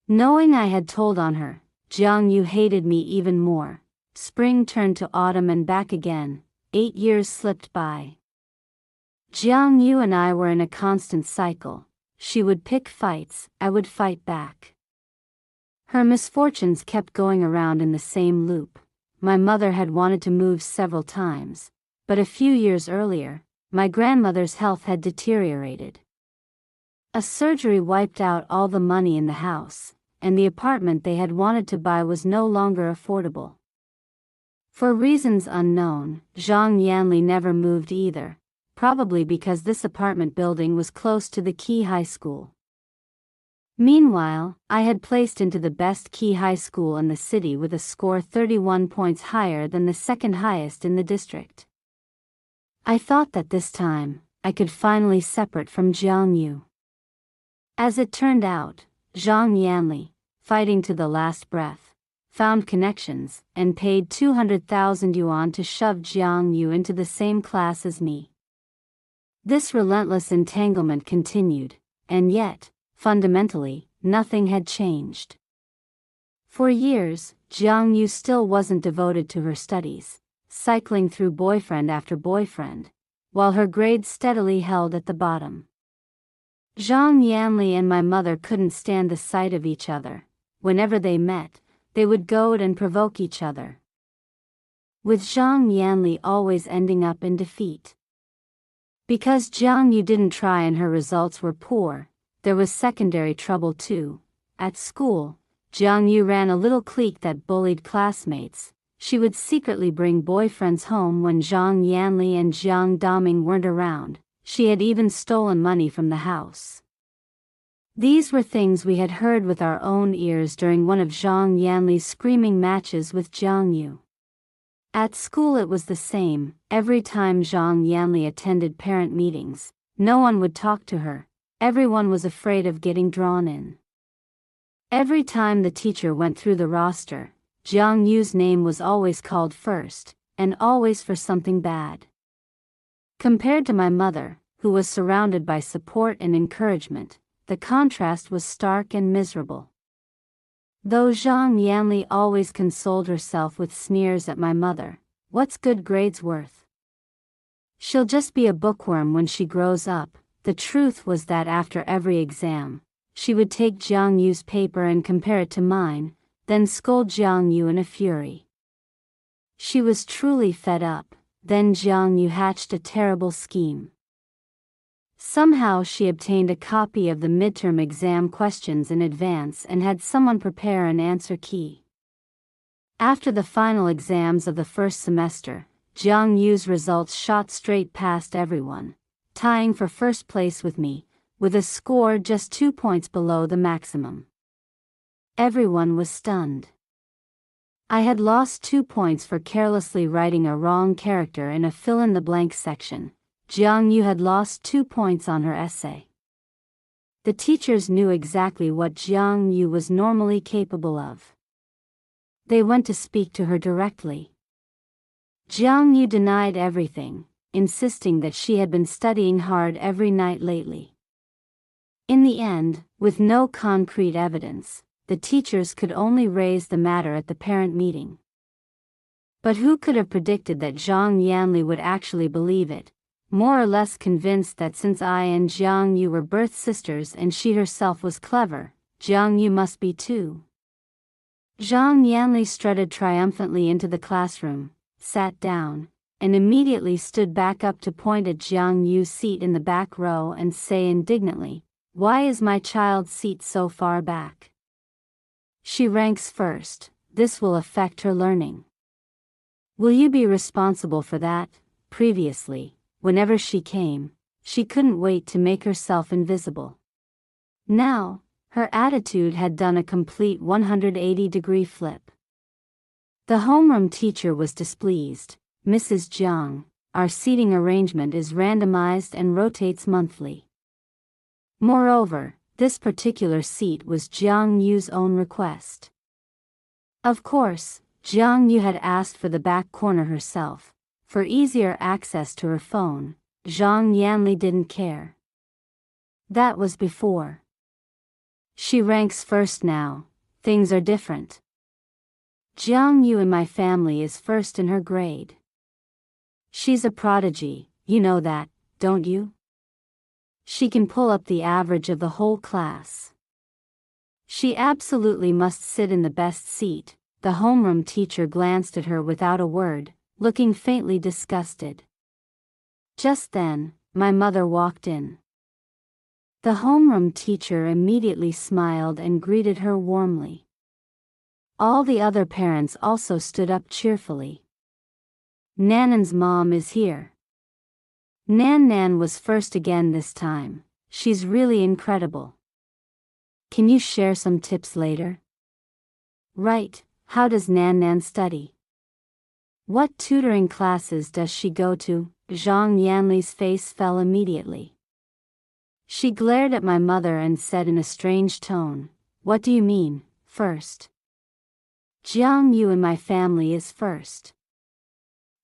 Knowing I had told on her, Jiang Yu hated me even more. Spring turned to autumn and back again. 8 years slipped by. Jiang Yu and I were in a constant cycle. She would pick fights, I would fight back. Her misfortunes kept going around in the same loop. My mother had wanted to move several times, but a few years earlier, my grandmother's health had deteriorated. A surgery wiped out all the money in the house, and the apartment they had wanted to buy was no longer affordable. For reasons unknown, Zhang Yanli never moved either, probably because this apartment building was close to the Qi High School. Meanwhile, I had placed into the best Qi High School in the city with a score 31 points higher than the second highest in the district. I thought that this time, I could finally separate from Jiang Yu. As it turned out, Zhang Yanli, fighting to the last breath, found connections and paid 200,000 yuan to shove Jiang Yu into the same class as me. This relentless entanglement continued, and yet, fundamentally, nothing had changed. For years, Jiang Yu still wasn't devoted to her studies, cycling through boyfriend after boyfriend, while her grades steadily held at the bottom. Zhang Yanli and my mother couldn't stand the sight of each other. Whenever they met, they would goad and provoke each other, with Zhang Yanli always ending up in defeat. Because Jiang Yu didn't try and her results were poor, there was secondary trouble too. At school, Jiang Yu ran a little clique that bullied classmates. She would secretly bring boyfriends home when Zhang Yanli and Jiang Daming weren't around. She had even stolen money from the house. These were things we had heard with our own ears during one of Zhang Yanli's screaming matches with Jiang Yu. At school it was the same. Every time Zhang Yanli attended parent meetings, no one would talk to her. Everyone was afraid of getting drawn in. Every time the teacher went through the roster, Jiang Yu's name was always called first, and always for something bad. Compared to my mother, who was surrounded by support and encouragement, the contrast was stark and miserable. Though Zhang Yanli always consoled herself with sneers at my mother, what's good grades worth? She'll just be a bookworm when she grows up. The truth was that after every exam, she would take Jiang Yu's paper and compare it to mine, then scold Jiang Yu in a fury. She was truly fed up. Then Jiang Yu hatched a terrible scheme. Somehow she obtained a copy of the midterm exam questions in advance and had someone prepare an answer key. After the final exams of the first semester, Jiang Yu's results shot straight past everyone, tying for first place with me, with a score just 2 points below the maximum. Everyone was stunned. I had lost 2 points for carelessly writing a wrong character in a fill-in-the-blank section. Jiang Yu had lost 2 points on her essay. The teachers knew exactly what Jiang Yu was normally capable of. They went to speak to her directly. Jiang Yu denied everything, insisting that she had been studying hard every night lately. In the end, with no concrete evidence, the teachers could only raise the matter at the parent meeting. But who could have predicted that Zhang Yanli would actually believe it, more or less convinced that since I and Jiang Yu were birth sisters and she herself was clever, Jiang Yu must be too. Zhang Yanli strutted triumphantly into the classroom, sat down, and immediately stood back up to point at Jiang Yu's seat in the back row and say indignantly, "Why is my child's seat so far back? She ranks first, this will affect her learning. Will you be responsible for that?" Previously, whenever she came, she couldn't wait to make herself invisible. Now, her attitude had done a complete 180-degree flip. The homeroom teacher was displeased. "Mrs. Jiang, our seating arrangement is randomized and rotates monthly. Moreover, this particular seat was Jiang Yu's own request." Of course, Jiang Yu had asked for the back corner herself, for easier access to her phone. Zhang Yanli didn't care. That was before. She ranks first now, things are different. Jiang Yu in my family is first in her grade. She's a prodigy, you know that, don't you? She can pull up the average of the whole class. She absolutely must sit in the best seat. The homeroom teacher glanced at her without a word, looking faintly disgusted. Just then, my mother walked in. The homeroom teacher immediately smiled and greeted her warmly. All the other parents also stood up cheerfully. Nanan's mom is here. Nan was first again this time. She's really incredible. Can you share some tips later? Right, how does Nan study? What tutoring classes does she go to? Zhang Yanli's face fell immediately. She glared at my mother and said in a strange tone, "What do you mean, first?" "Jiang Yu in my family is first.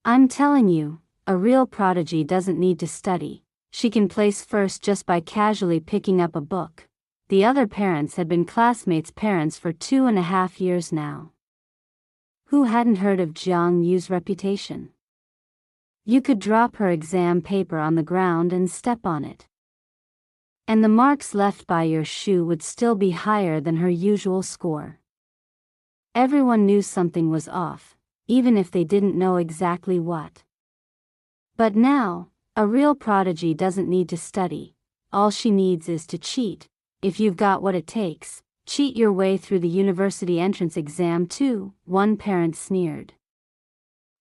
I'm telling you, a real prodigy doesn't need to study. She can place first just by casually picking up a book." The other parents had been classmates' parents for 2.5 years now. Who hadn't heard of Jiang Yu's reputation? You could drop her exam paper on the ground and step on it, and the marks left by your shoe would still be higher than her usual score. Everyone knew something was off, even if they didn't know exactly what. But now, a real prodigy doesn't need to study. All she needs is to cheat. If you've got what it takes, cheat your way through the university entrance exam too, one parent sneered.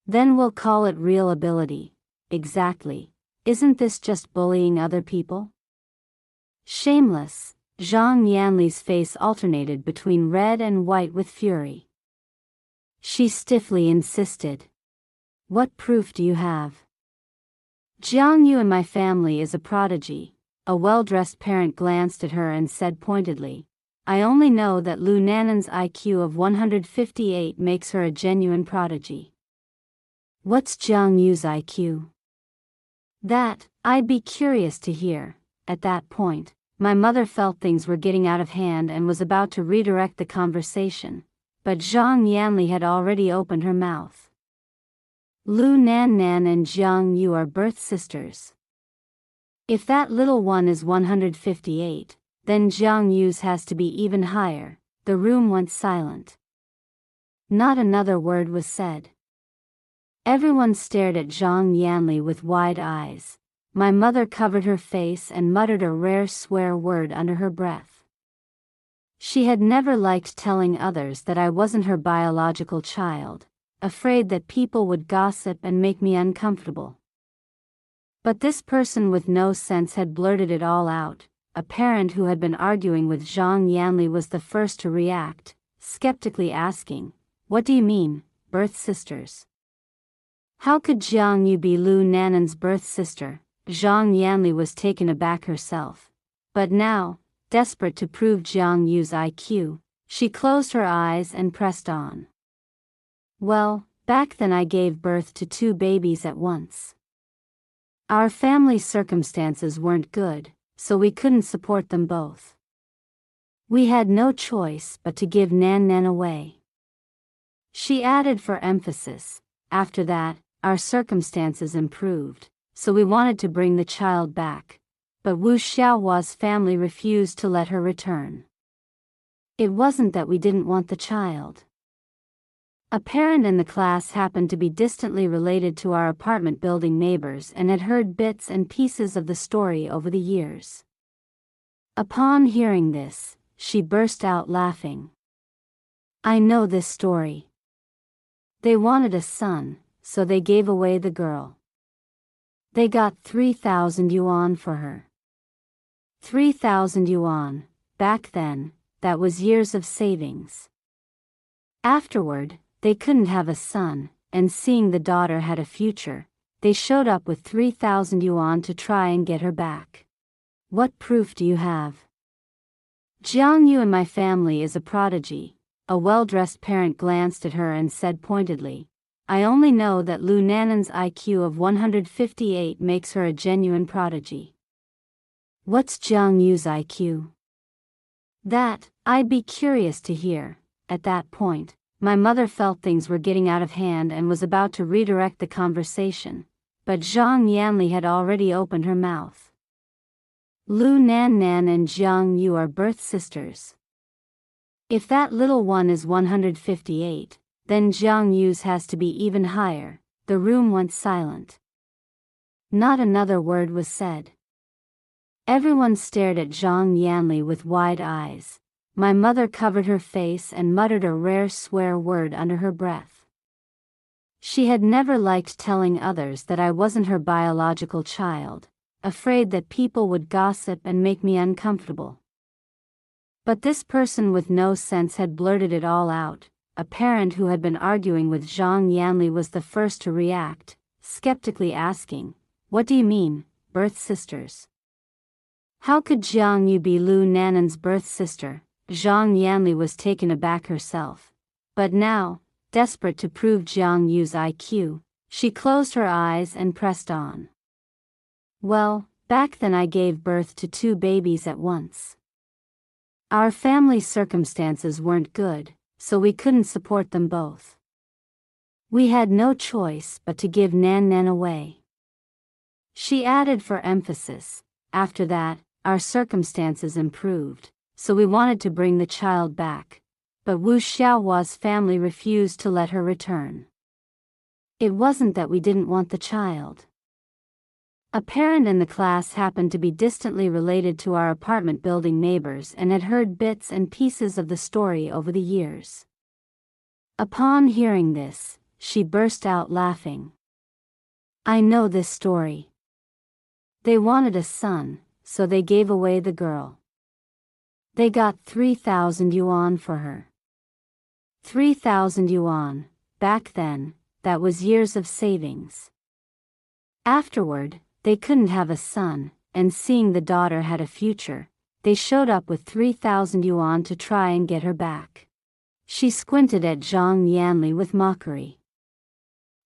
Then we'll call it real ability. Exactly. Isn't this just bullying other people? Shameless. Zhang Yanli's face alternated between red and white with fury. She stiffly insisted. What proof do you have? Jiang Yu in my family is a prodigy. A well-dressed parent glanced at her and said pointedly, "I only know that Lu Nanan's IQ of 158 makes her a genuine prodigy." What's Jiang Yu's IQ? That, I'd be curious to hear. At that point, my mother felt things were getting out of hand and was about to redirect the conversation, but Zhang Yanli had already opened her mouth. Lu Nanan and Jiang Yu are birth sisters. If that little one is 158, then Jiang Yu's has to be even higher. The room went silent. Not another word was said. Everyone stared at Zhang Yanli with wide eyes. My mother covered her face and muttered a rare swear word under her breath. She had never liked telling others that I wasn't her biological child, afraid that people would gossip and make me uncomfortable. But this person with no sense had blurted it all out. A parent who had been arguing with Zhang Yanli was the first to react, skeptically asking, "What do you mean, birth sisters? How could Jiang Yu be Lu Nanan's birth sister?" Zhang Yanli was taken aback herself. But now, desperate to prove Jiang Yu's IQ, she closed her eyes and pressed on. "Well, back then I gave birth to 2 babies at once. Our family circumstances weren't good, so we couldn't support them both. We had no choice but to give Nan away." She added for emphasis, "After that, our circumstances improved, so we wanted to bring the child back, but Wu Xiaohua's family refused to let her return. It wasn't that we didn't want the child." A parent in the class happened to be distantly related to our apartment building neighbors and had heard bits and pieces of the story over the years. Upon hearing this, she burst out laughing. "I know this story. They wanted a son, so they gave away the girl. They got 3,000 yuan for her. 3,000 yuan, back then, that was years of savings. Afterward, they couldn't have a son, and seeing the daughter had a future, they showed up with 3,000 yuan to try and get her back. What proof do you have?" "Jiang Yu in my family is a prodigy." A well-dressed parent glanced at her and said pointedly, "I only know that Lu Nanan's IQ of 158 makes her a genuine prodigy." What's Jiang Yu's IQ? That, I'd be curious to hear. At that point, my mother felt things were getting out of hand and was about to redirect the conversation, but Zhang Yanli had already opened her mouth. Lu Nannan and Jiang Yu are birth sisters. If that little one is 158, then Jiang Yu's has to be even higher. The room went silent. Not another word was said. Everyone stared at Zhang Yanli with wide eyes. My mother covered her face and muttered a rare swear word under her breath. She had never liked telling others that I wasn't her biological child, afraid that people would gossip and make me uncomfortable. But this person with no sense had blurted it all out. A parent who had been arguing with Zhang Yanli was the first to react, skeptically asking, "What do you mean, birth sisters? How could Jiang Yu be Lu Nannan's birth sister?" Zhang Yanli was taken aback herself. But now, desperate to prove Jiang Yu's IQ, she closed her eyes and pressed on. "Well, back then I gave birth to 2 babies at once. Our family circumstances weren't good, so we couldn't support them both. We had no choice but to give Nannan away." She added for emphasis, "After that, our circumstances improved, so we wanted to bring the child back, but Wu Xiaohua's family refused to let her return. It wasn't that we didn't want the child." A parent in the class happened to be distantly related to our apartment building neighbors and had heard bits and pieces of the story over the years. Upon hearing this, she burst out laughing. "I know this story. They wanted a son, so they gave away the girl. They got 3,000 yuan for her. 3,000 yuan, back then, that was years of savings. Afterward, they couldn't have a son, and seeing the daughter had a future, they showed up with 3,000 yuan to try and get her back." She squinted at Zhang Yanli with mockery.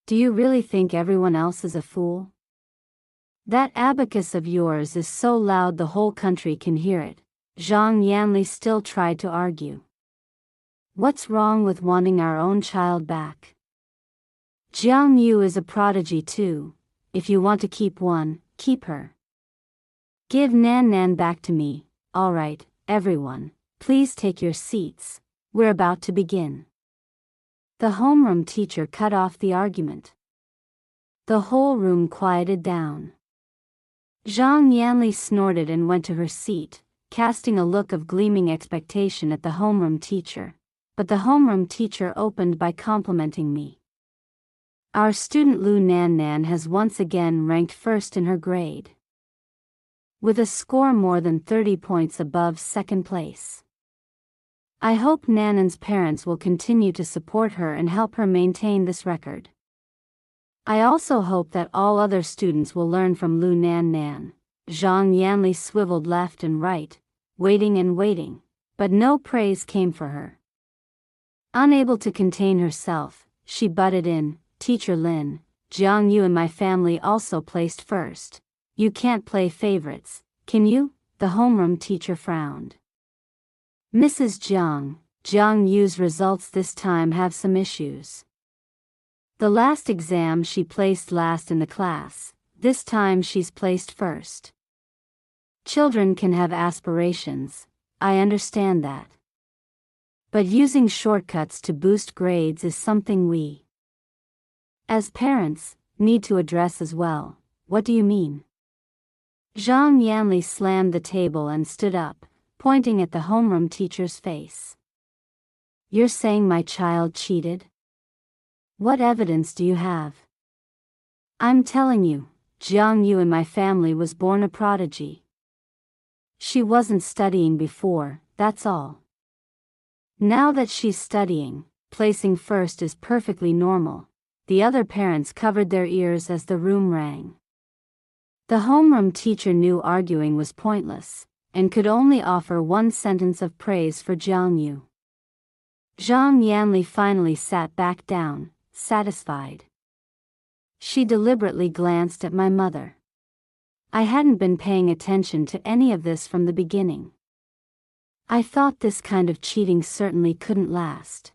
"Do you really think everyone else is a fool? That abacus of yours is so loud the whole country can hear it." Zhang Yanli still tried to argue. "What's wrong with wanting our own child back? Jiang Yu is a prodigy too. If you want to keep one, keep her. Give Nannan back to me." "All right, everyone, please take your seats. We're about to begin." The homeroom teacher cut off the argument. The whole room quieted down. Zhang Yanli snorted and went to her seat, casting a look of gleaming expectation at the homeroom teacher. But the homeroom teacher opened by complimenting me. "Our student Lu Nannan has once again ranked first in her grade, with a score more than 30 points above second place. I hope Nannan's parents will continue to support her and help her maintain this record. I also hope that all other students will learn from Lu Nannan." Zhang Yanli swiveled left and right, waiting and waiting, but no praise came for her. Unable to contain herself, she butted in, "Teacher Lin, Jiang Yu and my family also placed first. You can't play favorites, can you?" The homeroom teacher frowned. "Mrs. Jiang Yu's results this time have some issues. The last exam she placed last in the class, this time she's placed first. Children can have aspirations, I understand that. But using shortcuts to boost grades is something we, as parents, need to address as well." "What do you mean?" Zhang Yanli slammed the table and stood up, pointing at the homeroom teacher's face. "You're saying my child cheated? What evidence do you have?" "I'm telling you, Jiang Yu in my family was born a prodigy. She wasn't studying before, that's all. Now that she's studying, placing first is perfectly normal." The other parents covered their ears as the room rang. The homeroom teacher knew arguing was pointless, and could only offer one sentence of praise for Jiang Yu. Zhang Yanli finally sat back down, satisfied. She deliberately glanced at my mother. I hadn't been paying attention to any of this from the beginning. I thought this kind of cheating certainly couldn't last.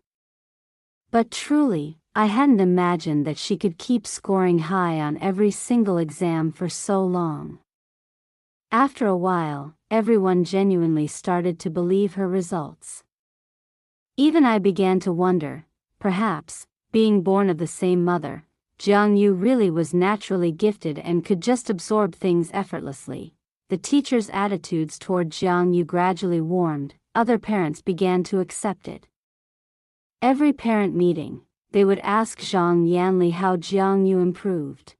But truly, I hadn't imagined that she could keep scoring high on every single exam for so long. After a while, everyone genuinely started to believe her results. Even I began to wonder, perhaps, being born of the same mother, Jiang Yu really was naturally gifted and could just absorb things effortlessly. The teachers' attitudes toward Jiang Yu gradually warmed, other parents began to accept it. Every parent meeting, they would ask Zhang Yanli how Jiang Yu improved.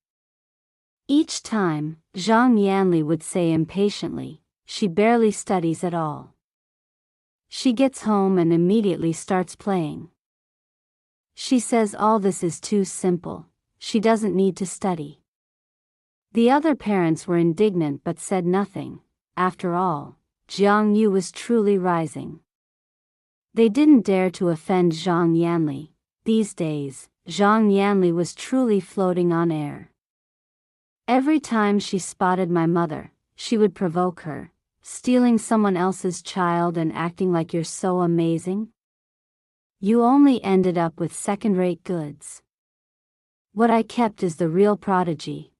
Each time, Zhang Yanli would say impatiently, "She barely studies at all. She gets home and immediately starts playing. She says all this is too simple, she doesn't need to study." The other parents were indignant but said nothing. After all, Jiang Yu was truly rising. They didn't dare to offend Zhang Yanli. These days, Zhang Yanli was truly floating on air. Every time she spotted my mother, she would provoke her, "Stealing someone else's child and acting like you're so amazing? You only ended up with second-rate goods. What I kept is the real prodigy."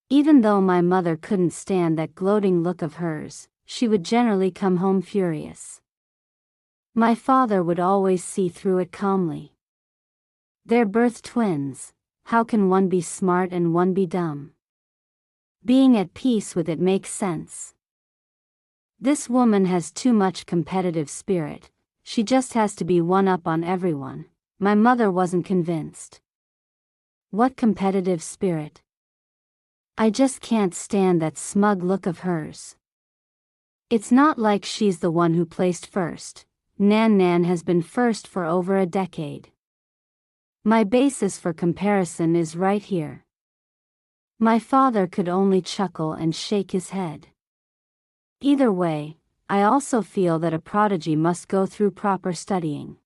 Even though my mother couldn't stand that gloating look of hers, she would generally come home furious. My father would always see through it calmly. They're birth twins. How can one be smart and one be dumb? Being at peace with it makes sense. This woman has too much competitive spirit. She just has to be one up on everyone. My mother wasn't convinced. What competitive spirit? I just can't stand that smug look of hers. It's not like she's the one who placed first. Nan has been first for over a decade. My basis for comparison is right here. My father could only chuckle and shake his head. Either way, I also feel that a prodigy must go through proper studying.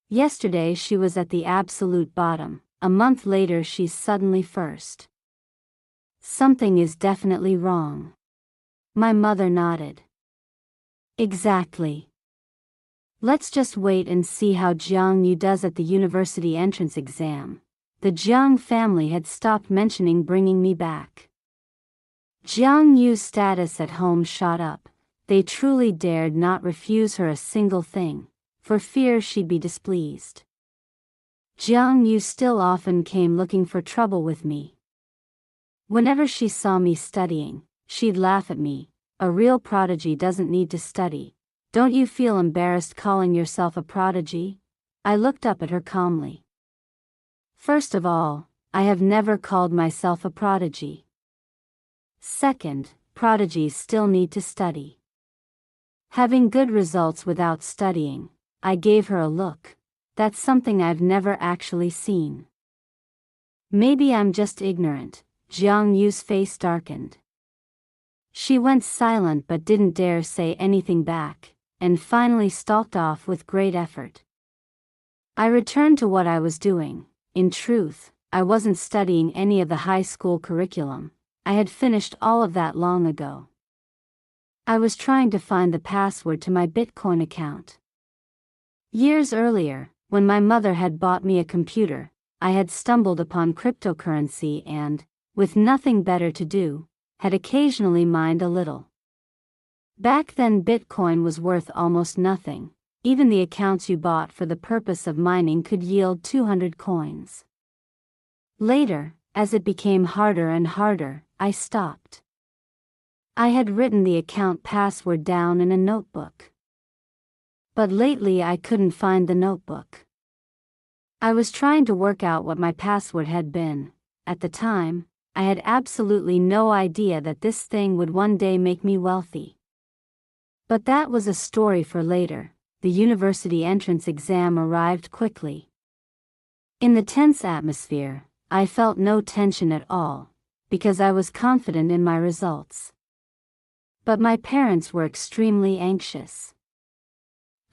Yesterday she was at the absolute bottom, a month later she's suddenly first. Something is definitely wrong. My mother nodded. Exactly. Let's just wait and see how Jiang Yu does at the university entrance exam. The Jiang family had stopped mentioning bringing me back. Jiang Yu's status at home shot up. They truly dared not refuse her a single thing, for fear she'd be displeased. Jiang Yu still often came looking for trouble with me. Whenever she saw me studying, she'd laugh at me. "A real prodigy doesn't need to study. Don't you feel embarrassed calling yourself a prodigy?" I looked up at her calmly. First of all, I have never called myself a prodigy. Second, prodigies still need to study. Having good results without studying, I gave her a look. That's something I've never actually seen. Maybe I'm just ignorant. Jiang Yu's face darkened. She went silent but didn't dare say anything back, and finally stalked off with great effort. I returned to what I was doing. In truth, I wasn't studying any of the high school curriculum. I had finished all of that long ago. I was trying to find the password to my Bitcoin account. Years earlier, when my mother had bought me a computer, I had stumbled upon cryptocurrency and, with nothing better to do, had occasionally mined a little. Back then Bitcoin was worth almost nothing. Even the accounts you bought for the purpose of mining could yield 200 coins. Later, as it became harder and harder, I stopped. I had written the account password down in a notebook. But lately I couldn't find the notebook. I was trying to work out what my password had been. At the time, I had absolutely no idea that this thing would one day make me wealthy. But that was a story for later. The university entrance exam arrived quickly. In the tense atmosphere, I felt no tension at all, because I was confident in my results. But my parents were extremely anxious.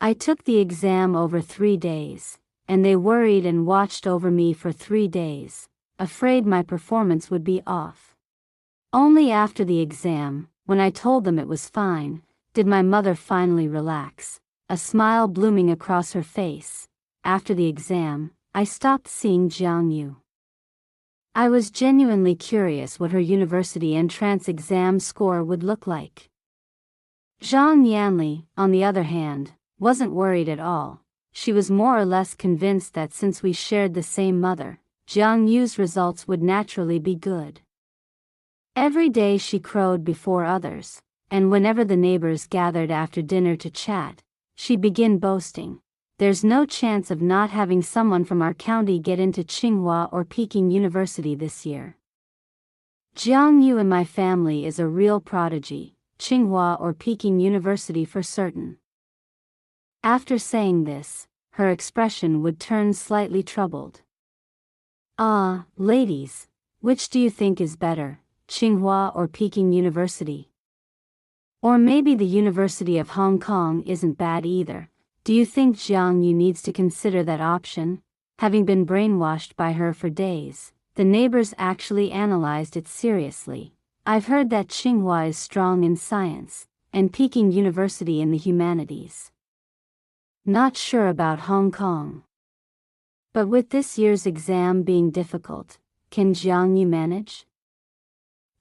I took the exam over 3 days, and they worried and watched over me for 3 days, afraid my performance would be off. Only after the exam, when I told them it was fine, did my mother finally relax, a smile blooming across her face. After the exam, I stopped seeing Jiang Yu. I was genuinely curious what her university entrance exam score would look like. Zhang Yanli, on the other hand, wasn't worried at all. She was more or less convinced that since we shared the same mother, Jiang Yu's results would naturally be good. Every day she crowed before others, and whenever the neighbors gathered after dinner to chat, she'd begin boasting, "There's no chance of not having someone from our county get into Tsinghua or Peking University this year. Jiang Yu in my family is a real prodigy, Tsinghua or Peking University for certain." After saying this, her expression would turn slightly troubled. "Ah, ladies, which do you think is better, Tsinghua or Peking University? Or maybe the University of Hong Kong isn't bad either. Do you think Jiang Yu needs to consider that option?" Having been brainwashed by her for days, the neighbors actually analyzed it seriously. "I've heard that Tsinghua is strong in science, and Peking University in the humanities. Not sure about Hong Kong. But with this year's exam being difficult, can Jiang Yu manage?"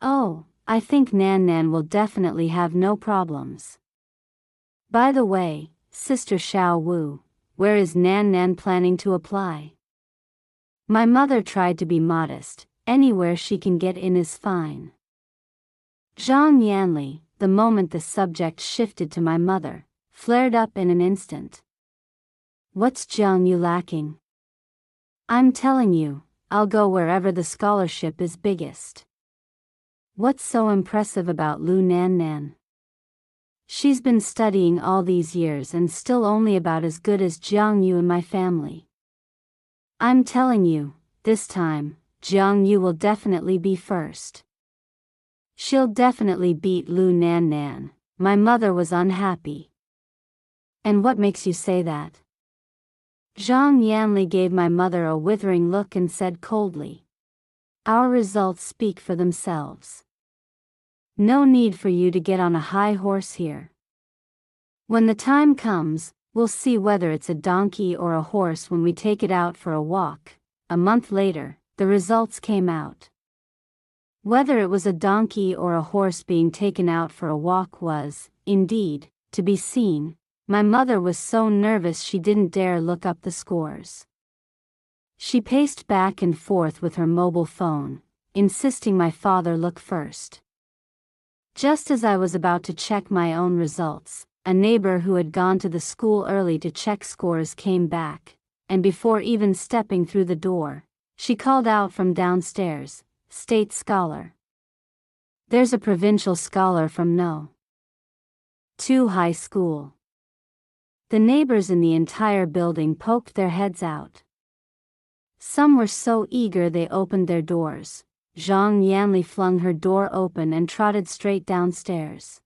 "Oh, I think Nan Nan will definitely have no problems. By the way, Sister Xiao Wu, where is Nan Nan planning to apply?" My mother tried to be modest. "Anywhere she can get in is fine." Zhang Yanli, the moment the subject shifted to my mother, flared up in an instant. "What's Jiang Yu lacking? I'm telling you, I'll go wherever the scholarship is biggest. What's so impressive about Lu Nan Nan? She's been studying all these years and still only about as good as Jiang Yu in my family. I'm telling you, this time, Jiang Yu will definitely be first. She'll definitely beat Lu Nan Nan." My mother was unhappy. "And what makes you say that?" Zhang Yanli gave my mother a withering look and said coldly, "Our results speak for themselves. No need for you to get on a high horse here. When the time comes, we'll see whether it's a donkey or a horse when we take it out for a walk." A month later, the results came out. Whether it was a donkey or a horse being taken out for a walk was, indeed, to be seen. My mother was so nervous she didn't dare look up the scores. She paced back and forth with her mobile phone, insisting my father look first. Just as I was about to check my own results, a neighbor who had gone to the school early to check scores came back, and before even stepping through the door, she called out from downstairs, "State scholar. There's a provincial scholar from No. 2 high school." The neighbors in the entire building poked their heads out. Some were so eager they opened their doors. Zhang Yanli flung her door open and trotted straight downstairs.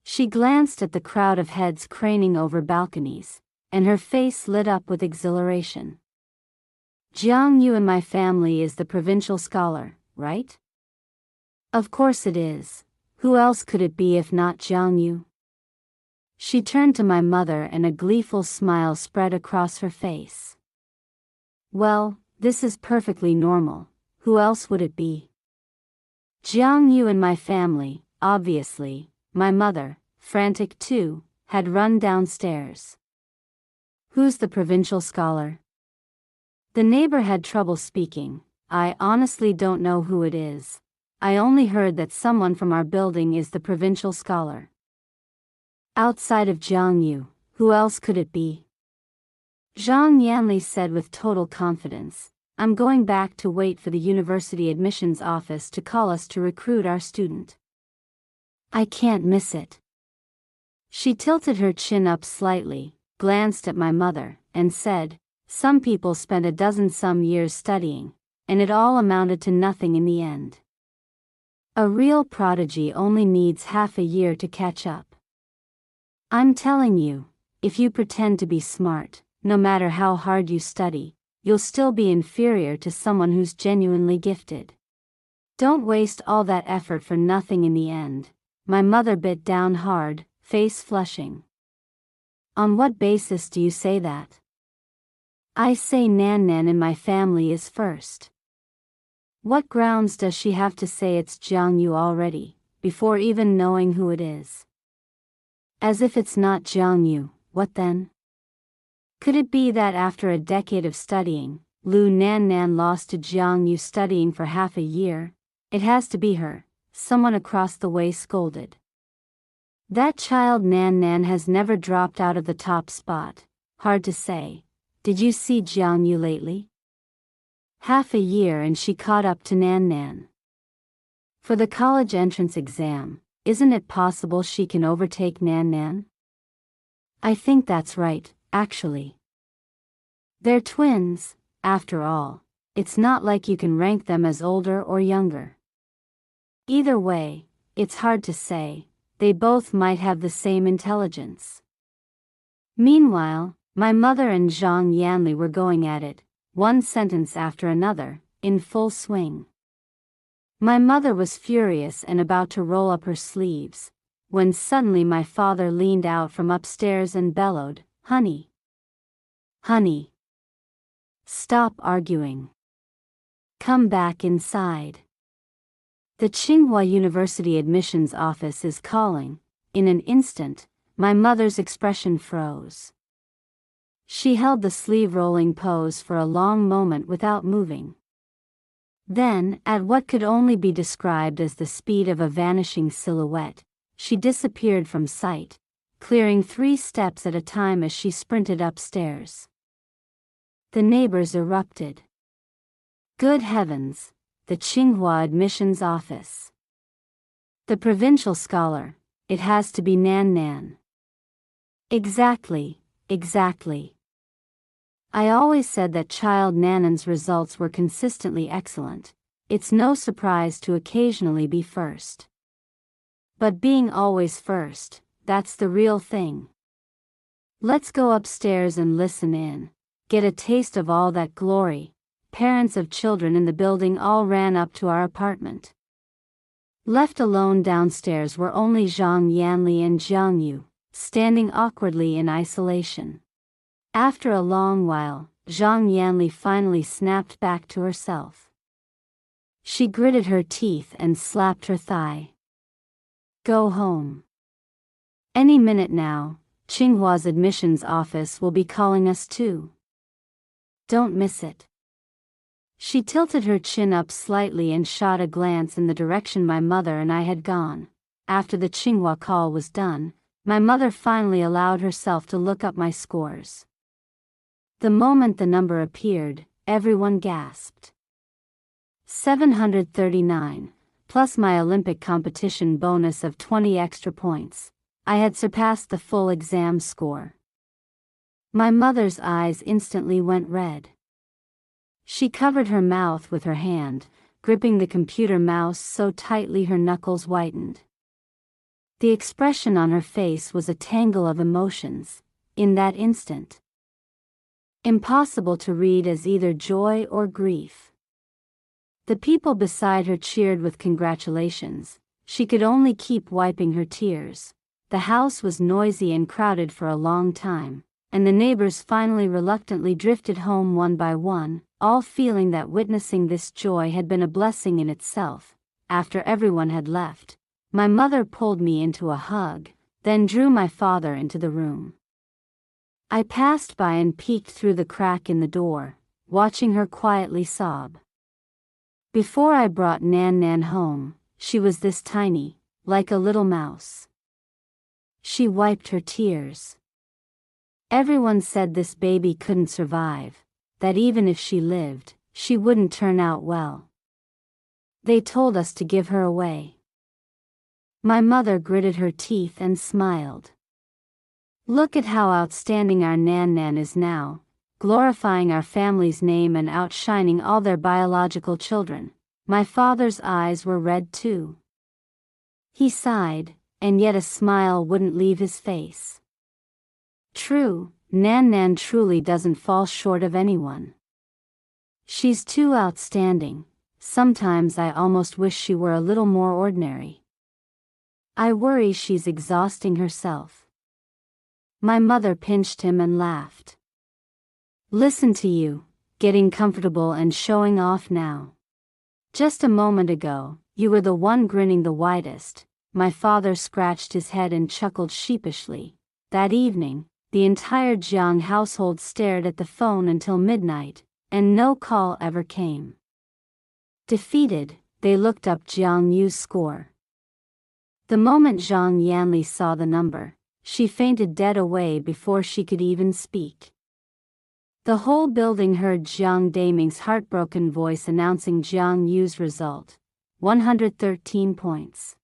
She glanced at the crowd of heads craning over balconies, and her face lit up with exhilaration. "Jiang Yu in my family is the provincial scholar, right? Of course it is. Who else could it be if not Jiang Yu?" She turned to my mother and a gleeful smile spread across her face. "Well, this is perfectly normal. Who else would it be? Jiang Yu in my family, obviously." My mother, frantic too, had run downstairs. "Who's the provincial scholar?" The neighbor had trouble speaking. "I honestly don't know who it is. I only heard that someone from our building is the provincial scholar." "Outside of Jiang Yu, who else could it be?" Zhang Yanli said with total confidence. "I'm going back to wait for the university admissions office to call us to recruit our student. I can't miss it." She tilted her chin up slightly, glanced at my mother, and said, "Some people spent a dozen some years studying, and it all amounted to nothing in the end. A real prodigy only needs half a year to catch up. I'm telling you, if you pretend to be smart, no matter how hard you study, you'll still be inferior to someone who's genuinely gifted. Don't waste all that effort for nothing in the end." My mother bit down hard, face flushing. "On what basis do you say that?" I say Nan Nan in my family is first. What grounds does she have to say it's Jiang Yu already, before even knowing who it is? As if it's not Jiang Yu, what then? Could it be that after a decade of studying, Lu Nan Nan lost to Jiang Yu studying for half a year? It has to be her, someone across the way scolded. That child Nan Nan has never dropped out of the top spot. Hard to say. Did you see Jiang Yu lately? Half a year and she caught up to Nan Nan. For the college entrance exam, isn't it possible she can overtake Nan Nan? I think that's right, actually. They're twins, after all. It's not like you can rank them as older or younger. Either way, it's hard to say. They both might have the same intelligence. Meanwhile, my mother and Zhang Yanli were going at it, one sentence after another, in full swing. My mother was furious and about to roll up her sleeves, when suddenly my father leaned out from upstairs and bellowed, "Honey! Honey! Stop arguing. Come back inside. The Tsinghua University admissions office is calling." In an instant, my mother's expression froze. She held the sleeve-rolling pose for a long moment without moving. Then, at what could only be described as the speed of a vanishing silhouette, she disappeared from sight, clearing 3 steps at a time as she sprinted upstairs. The neighbors erupted. Good heavens, the Tsinghua admissions office. The provincial scholar, it has to be Nan Nan. Exactly. I always said that child Nanan's results were consistently excellent. It's no surprise to occasionally be first. But being always first, that's the real thing. Let's go upstairs and listen in, get a taste of all that glory. Parents of children in the building all ran up to our apartment. Left alone downstairs were only Zhang Yanli and Jiang Yu, standing awkwardly in isolation. After a long while, Zhang Yanli finally snapped back to herself. She gritted her teeth and slapped her thigh. Go home. Any minute now, Tsinghua's admissions office will be calling us too. Don't miss it. She tilted her chin up slightly and shot a glance in the direction my mother and I had gone. After the Tsinghua call was done, my mother finally allowed herself to look up my scores. The moment the number appeared, everyone gasped. 739, plus my Olympic competition bonus of 20 extra points. I had surpassed the full exam score. My mother's eyes instantly went red. She covered her mouth with her hand, gripping the computer mouse so tightly her knuckles whitened. The expression on her face was a tangle of emotions, in that instant. Impossible to read as either joy or grief. The people beside her cheered with congratulations. She could only keep wiping her tears. The house was noisy and crowded for a long time, and the neighbors finally reluctantly drifted home one by one, all feeling that witnessing this joy had been a blessing in itself. After everyone had left, my mother pulled me into a hug, then drew my father into the room. I passed by and peeked through the crack in the door, watching her quietly sob. Before I brought Nan Nan home, she was this tiny, like a little mouse. She wiped her tears. Everyone said this baby couldn't survive, that even if she lived, she wouldn't turn out well. They told us to give her away. My mother gritted her teeth and smiled. Look at how outstanding our Nan Nan is now, glorifying our family's name and outshining all their biological children. My father's eyes were red too. He sighed, and yet a smile wouldn't leave his face. True, Nan Nan truly doesn't fall short of anyone. She's too outstanding. Sometimes I almost wish she were a little more ordinary. I worry she's exhausting herself. My mother pinched him and laughed. Listen to you, getting comfortable and showing off now. Just a moment ago, you were the one grinning the widest. My father scratched his head and chuckled sheepishly. That evening, the entire Jiang household stared at the phone until midnight, and no call ever came. Defeated, they looked up Jiang Yu's score. The moment Zhang Yanli saw the number, she fainted dead away before she could even speak. The whole building heard Jiang Daming's heartbroken voice announcing Jiang Yu's result. 113 points.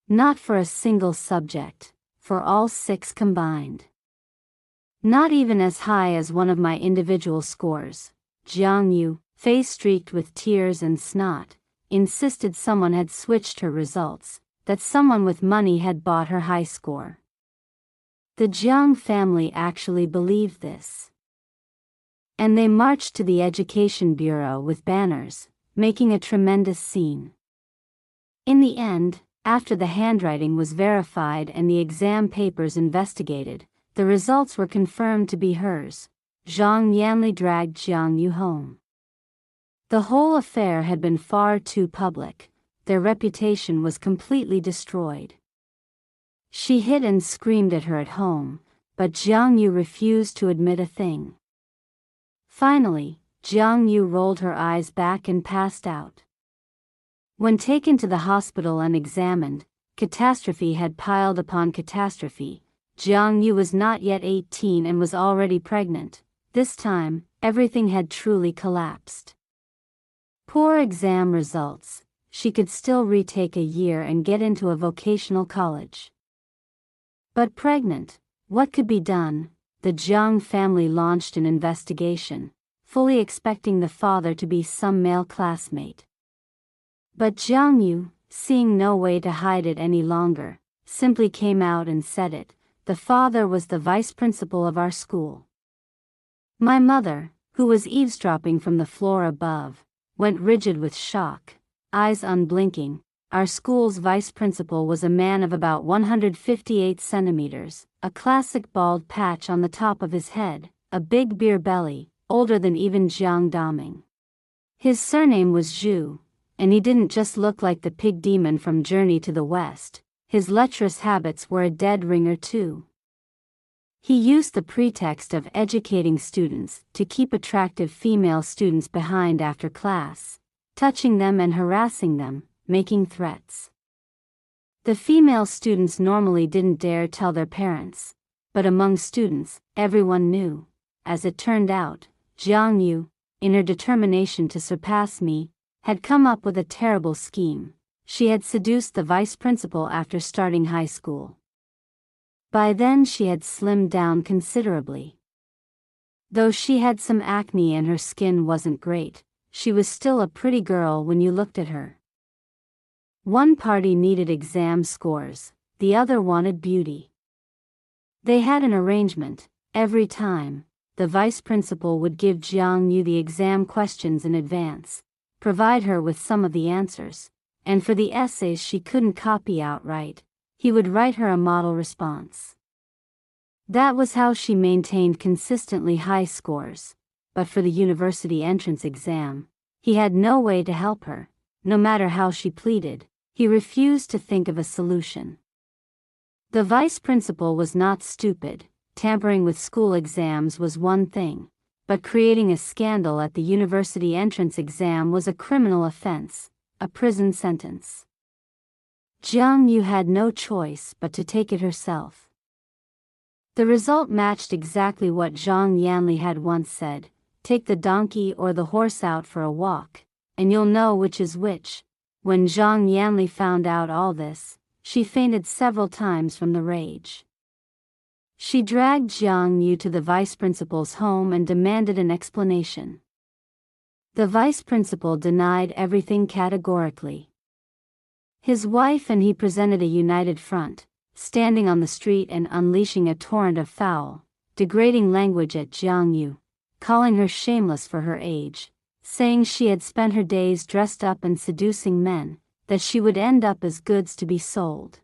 Not for a single subject, for all 6 combined. Not even as high as one of my individual scores. Jiang Yu, face streaked with tears and snot, insisted someone had switched her results, that someone with money had bought her high score. The Jiang family actually believed this. And they marched to the Education Bureau with banners, making a tremendous scene. In the end, after the handwriting was verified and the exam papers investigated, the results were confirmed to be hers. Zhang Yanli dragged Jiang Yu home. The whole affair had been far too public. Their reputation was completely destroyed. She hit and screamed at her at home, but Jiang Yu refused to admit a thing. Finally, Jiang Yu rolled her eyes back and passed out. When taken to the hospital and examined, catastrophe had piled upon catastrophe. Jiang Yu was not yet 18 and was already pregnant. This time, everything had truly collapsed. Poor exam results. She could still retake a year and get into a vocational college. But pregnant, what could be done? The Jiang family launched an investigation, fully expecting the father to be some male classmate. But Jiang Yu, seeing no way to hide it any longer, simply came out and said it. The father was the vice principal of our school. My mother, who was eavesdropping from the floor above, went rigid with shock, eyes unblinking. Our school's vice principal was a man of about 158 centimeters, a classic bald patch on the top of his head, a big beer belly, older than even Jiang Daming. His surname was Zhu, and he didn't just look like the pig demon from Journey to the West. His lecherous habits were a dead ringer too. He used the pretext of educating students to keep attractive female students behind after class, touching them and harassing them, making threats. The female students normally didn't dare tell their parents, but among students, everyone knew. As it turned out, Jiang Yu, in her determination to surpass me, had come up with a terrible scheme. She had seduced the vice principal after starting high school. By then she had slimmed down considerably. Though she had some acne and her skin wasn't great, she was still a pretty girl when you looked at her. One party needed exam scores, the other wanted beauty. They had an arrangement. Every time, the vice principal would give Jiang Yu the exam questions in advance, provide her with some of the answers, and for the essays she couldn't copy outright, he would write her a model response. That was how she maintained consistently high scores, but for the university entrance exam, he had no way to help her. No matter how she pleaded, he refused to think of a solution. The vice principal was not stupid. Tampering with school exams was one thing, but creating a scandal at the university entrance exam was a criminal offense, a prison sentence. Jiang Yu had no choice but to take it herself. The result matched exactly what Zhang Yanli had once said: take the donkey or the horse out for a walk, and you'll know which is which. When Zhang Yanli found out all this, she fainted several times from the rage. She dragged Jiang Yu to the vice principal's home and demanded an explanation. The vice principal denied everything categorically. His wife and he presented a united front, standing on the street and unleashing a torrent of foul, degrading language at Jiang Yu, calling her shameless for her age, saying she had spent her days dressed up and seducing men, that she would end up as goods to be sold.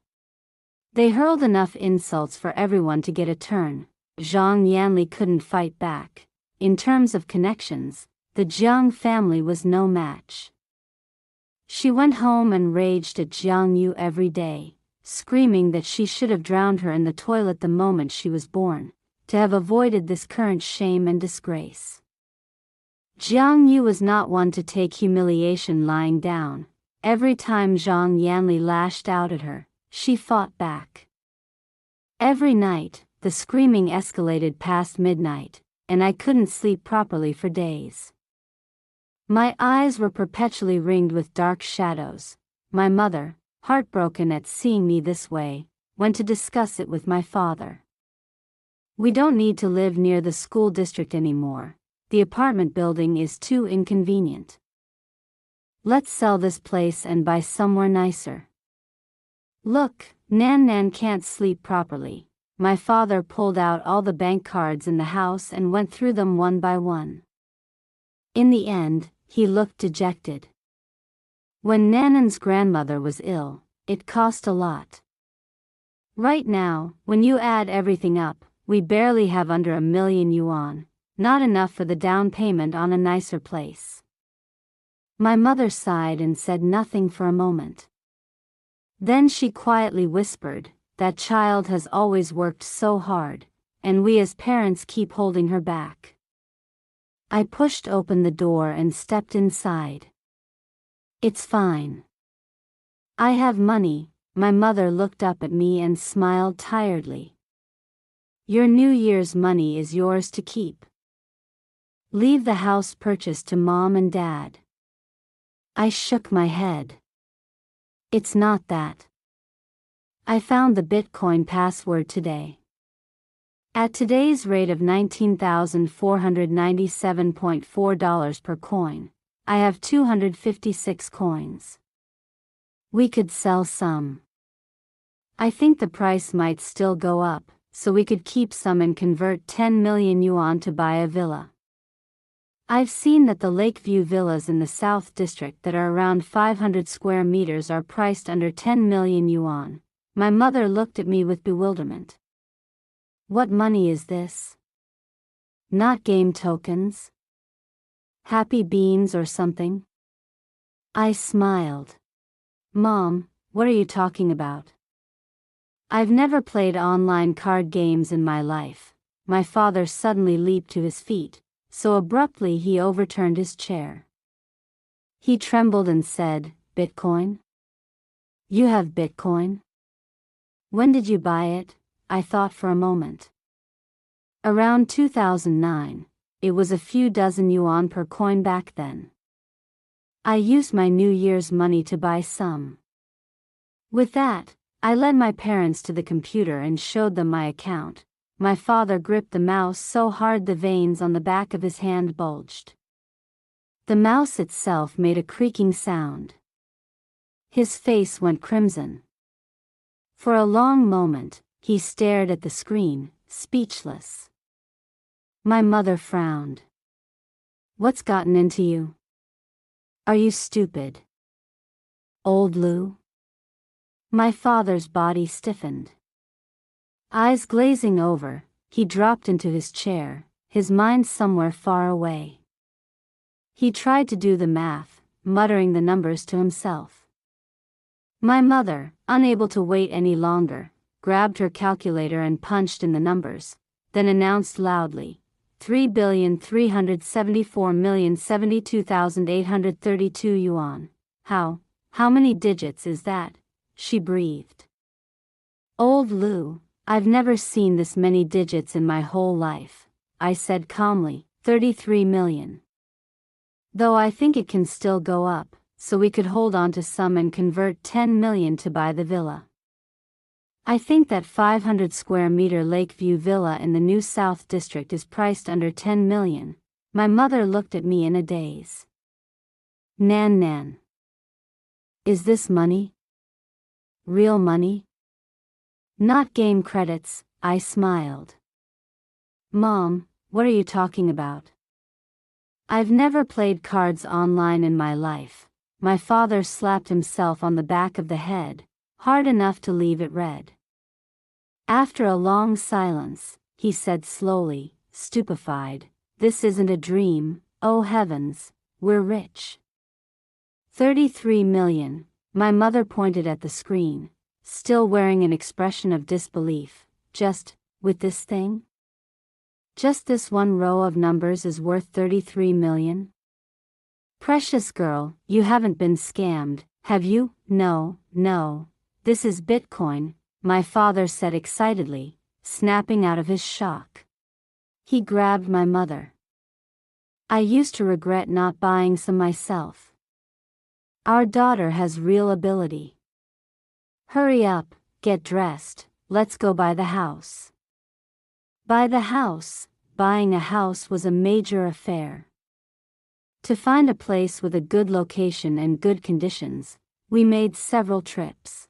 They hurled enough insults for everyone to get a turn. Zhang Yanli couldn't fight back. in terms of connections, the Jiang family was no match. She went home and raged at Jiang Yu every day, screaming that she should have drowned her in the toilet the moment she was born, to have avoided this current shame and disgrace. Jiang Yu was not one to take humiliation lying down. Every time Zhang Yanli lashed out at her, she fought back. Every night, the screaming escalated past midnight, and I couldn't sleep properly for days. My eyes were perpetually ringed with dark shadows. My mother, heartbroken at seeing me this way, went to discuss it with my father. We don't need to live near the school district anymore. The apartment building is too inconvenient. Let's sell this place and buy somewhere nicer. Look, Nan can't sleep properly. My father pulled out all the bank cards in the house and went through them one by one. In the end, he looked dejected. When Nanan's grandmother was ill, it cost a lot. Right now, when you add everything up, we barely have under 1 million yuan, not enough for the down payment on a nicer place. My mother sighed and said nothing for a moment. Then she quietly whispered, "That child has always worked so hard, and we as parents keep holding her back." I pushed open the door and stepped inside. "It's fine. I have money." My mother looked up at me and smiled tiredly. "Your New Year's money is yours to keep. Leave the house purchase to Mom and Dad." I shook my head. "It's not that. I found the Bitcoin password today. At today's rate of $19,497.4 per coin, I have 256 coins. We could sell some. I think the price might still go up, so we could keep some and convert 10 million yuan to buy a villa. I've seen that the Lakeview villas in the South District that are around 500 square meters are priced under 10 million yuan. My mother looked at me with bewilderment. "What money is this? Not game tokens? Happy beans or something?" I smiled. "Mom, what are you talking about? I've never played online card games in my life." My father suddenly leaped to his feet, so abruptly he overturned his chair. He trembled and said, "Bitcoin? You have Bitcoin? When did you buy it?" I thought for a moment. "Around 2009. It was a few dozen yuan per coin back then. I used my New Year's money to buy some." With that, I led my parents to the computer and showed them my account. My father gripped the mouse so hard the veins on the back of his hand bulged. The mouse itself made a creaking sound. His face went crimson. For a long moment, he stared at the screen, speechless. My mother frowned. "What's gotten into you? Are you stupid, old Lou?" My father's body stiffened. Eyes glazing over, he dropped into his chair, his mind somewhere far away. He tried to do the math, muttering the numbers to himself. My mother, unable to wait any longer, grabbed her calculator and punched in the numbers, then announced loudly, 3,374,072,832 yuan. How many digits is that?" she breathed. "Old Lou, I've never seen this many digits in my whole life," I said calmly. 33 million. Though I think it can still go up, so we could hold on to some and convert 10 million to buy the villa. I think that 500 square meter Lakeview villa in the new South District is priced under 10 million. My mother looked at me in a daze. Nan. Is this money? Real money? Not game credits," I smiled. "Mom, what are you talking about? I've never played cards online in my life." My father slapped himself on the back of the head, hard enough to leave it red. After a long silence, he said slowly, stupefied, this isn't a dream, oh heavens, we're rich. 33 million, my mother pointed at the screen, still wearing an expression of disbelief. Just, with this thing? Just this one row of numbers is worth 33 million? Precious girl, you haven't been scammed, have you? No, no. This is Bitcoin, my father said excitedly, snapping out of his shock. He grabbed my mother. I used to regret not buying some myself. Our daughter has real ability. Hurry up, get dressed, let's go buy the house. Buy the house. Buying a house was a major affair. To find a place with a good location and good conditions, we made several trips.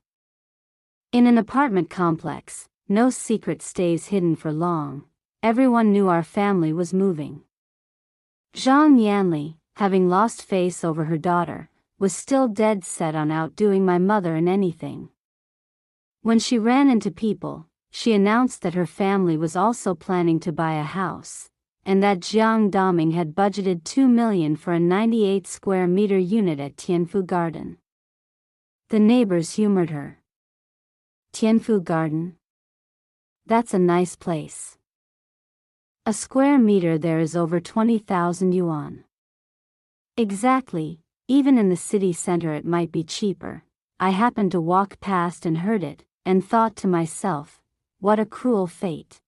In an apartment complex, no secret stays hidden for long. Everyone knew our family was moving. Zhang Yanli, having lost face over her daughter, was still dead set on outdoing my mother in anything. When she ran into people, she announced that her family was also planning to buy a house, and that Jiang Daming had budgeted 2 million for a 98 square meter unit at Tianfu Garden. The neighbors humored her. Tianfu Garden? That's a nice place. A square meter there is over 20,000 yuan. Exactly, even in the city center it might be cheaper. I happened to walk past and heard it, and thought to myself, what a cruel fate.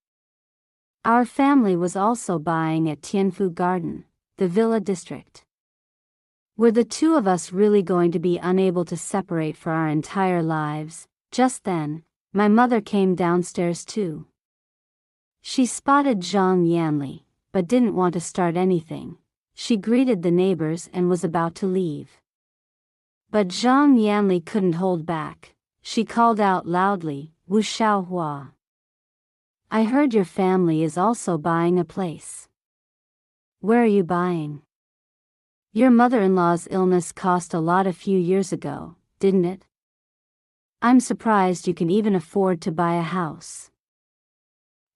Our family was also buying at Tianfu Garden, the villa district. Were the two of us really going to be unable to separate for our entire lives? Just then, my mother came downstairs too. She spotted Zhang Yanli, but didn't want to start anything. She greeted the neighbors and was about to leave. But Zhang Yanli couldn't hold back. She called out loudly, Wu Xiaohua. I heard your family is also buying a place. Where are you buying? Your mother-in-law's illness cost a lot a few years ago, didn't it? I'm surprised you can even afford to buy a house.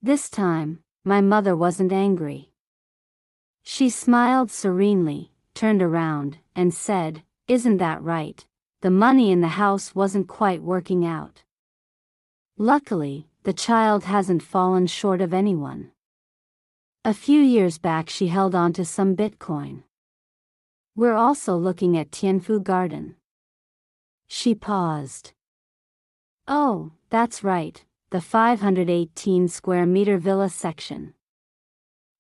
This time, my mother wasn't angry. She smiled serenely, turned around, and said, Isn't that right? The money in the house wasn't quite working out. Luckily, the child hasn't fallen short of anyone. A few years back she held on to some Bitcoin. We're also looking at Tianfu Garden. She paused. Oh, that's right, the 518 square meter villa section.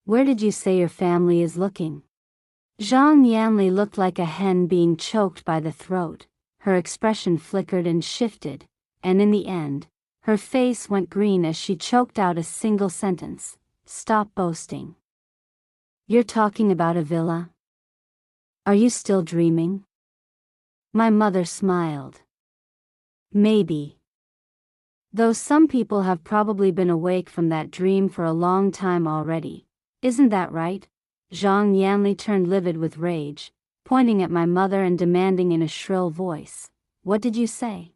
Where did you say your family is looking? Zhang Yanli looked like a hen being choked by the throat. Her expression flickered and shifted, and in the end, her face went green as she choked out a single sentence. Stop boasting. You're talking about a villa? Are you still dreaming? My mother smiled. Maybe. Though some people have probably been awake from that dream for a long time already. Isn't that right? Zhang Yanli turned livid with rage, pointing at my mother and demanding in a shrill voice, What did you say?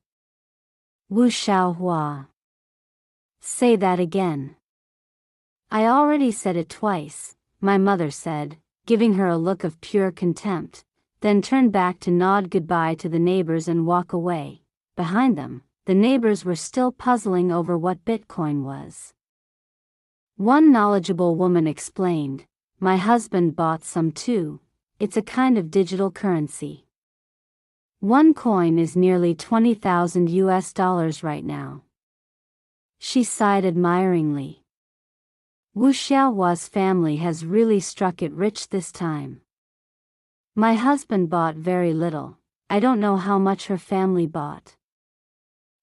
Wu Xiaohua. Say that again. I already said it twice, my mother said, giving her a look of pure contempt, then turned back to nod goodbye to the neighbors and walk away. Behind them, the neighbors were still puzzling over what Bitcoin was. One knowledgeable woman explained, My husband bought some too. It's a kind of digital currency. One coin is nearly 20,000 US dollars right now. She sighed admiringly. Wu Xiaohua's family has really struck it rich this time. My husband bought very little. I don't know how much her family bought.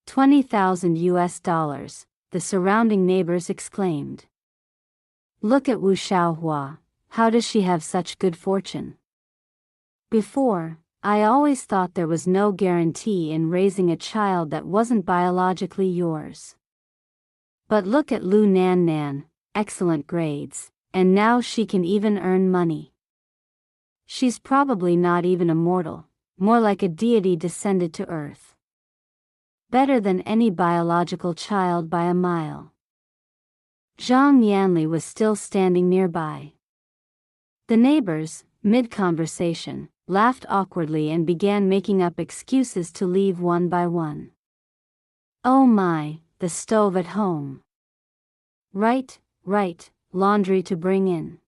20,000 US dollars, the surrounding neighbors exclaimed. Look at Wu Xiaohua, how does she have such good fortune? Before, I always thought there was no guarantee in raising a child that wasn't biologically yours. But look at Lu Nan Nan, excellent grades, and now she can even earn money. She's probably not even a mortal, more like a deity descended to earth. Better than any biological child by a mile. Zhang Yanli was still standing nearby. The neighbors, mid-conversation, laughed awkwardly and began making up excuses to leave one by one. Oh my, the stove at home. Right, laundry to bring in.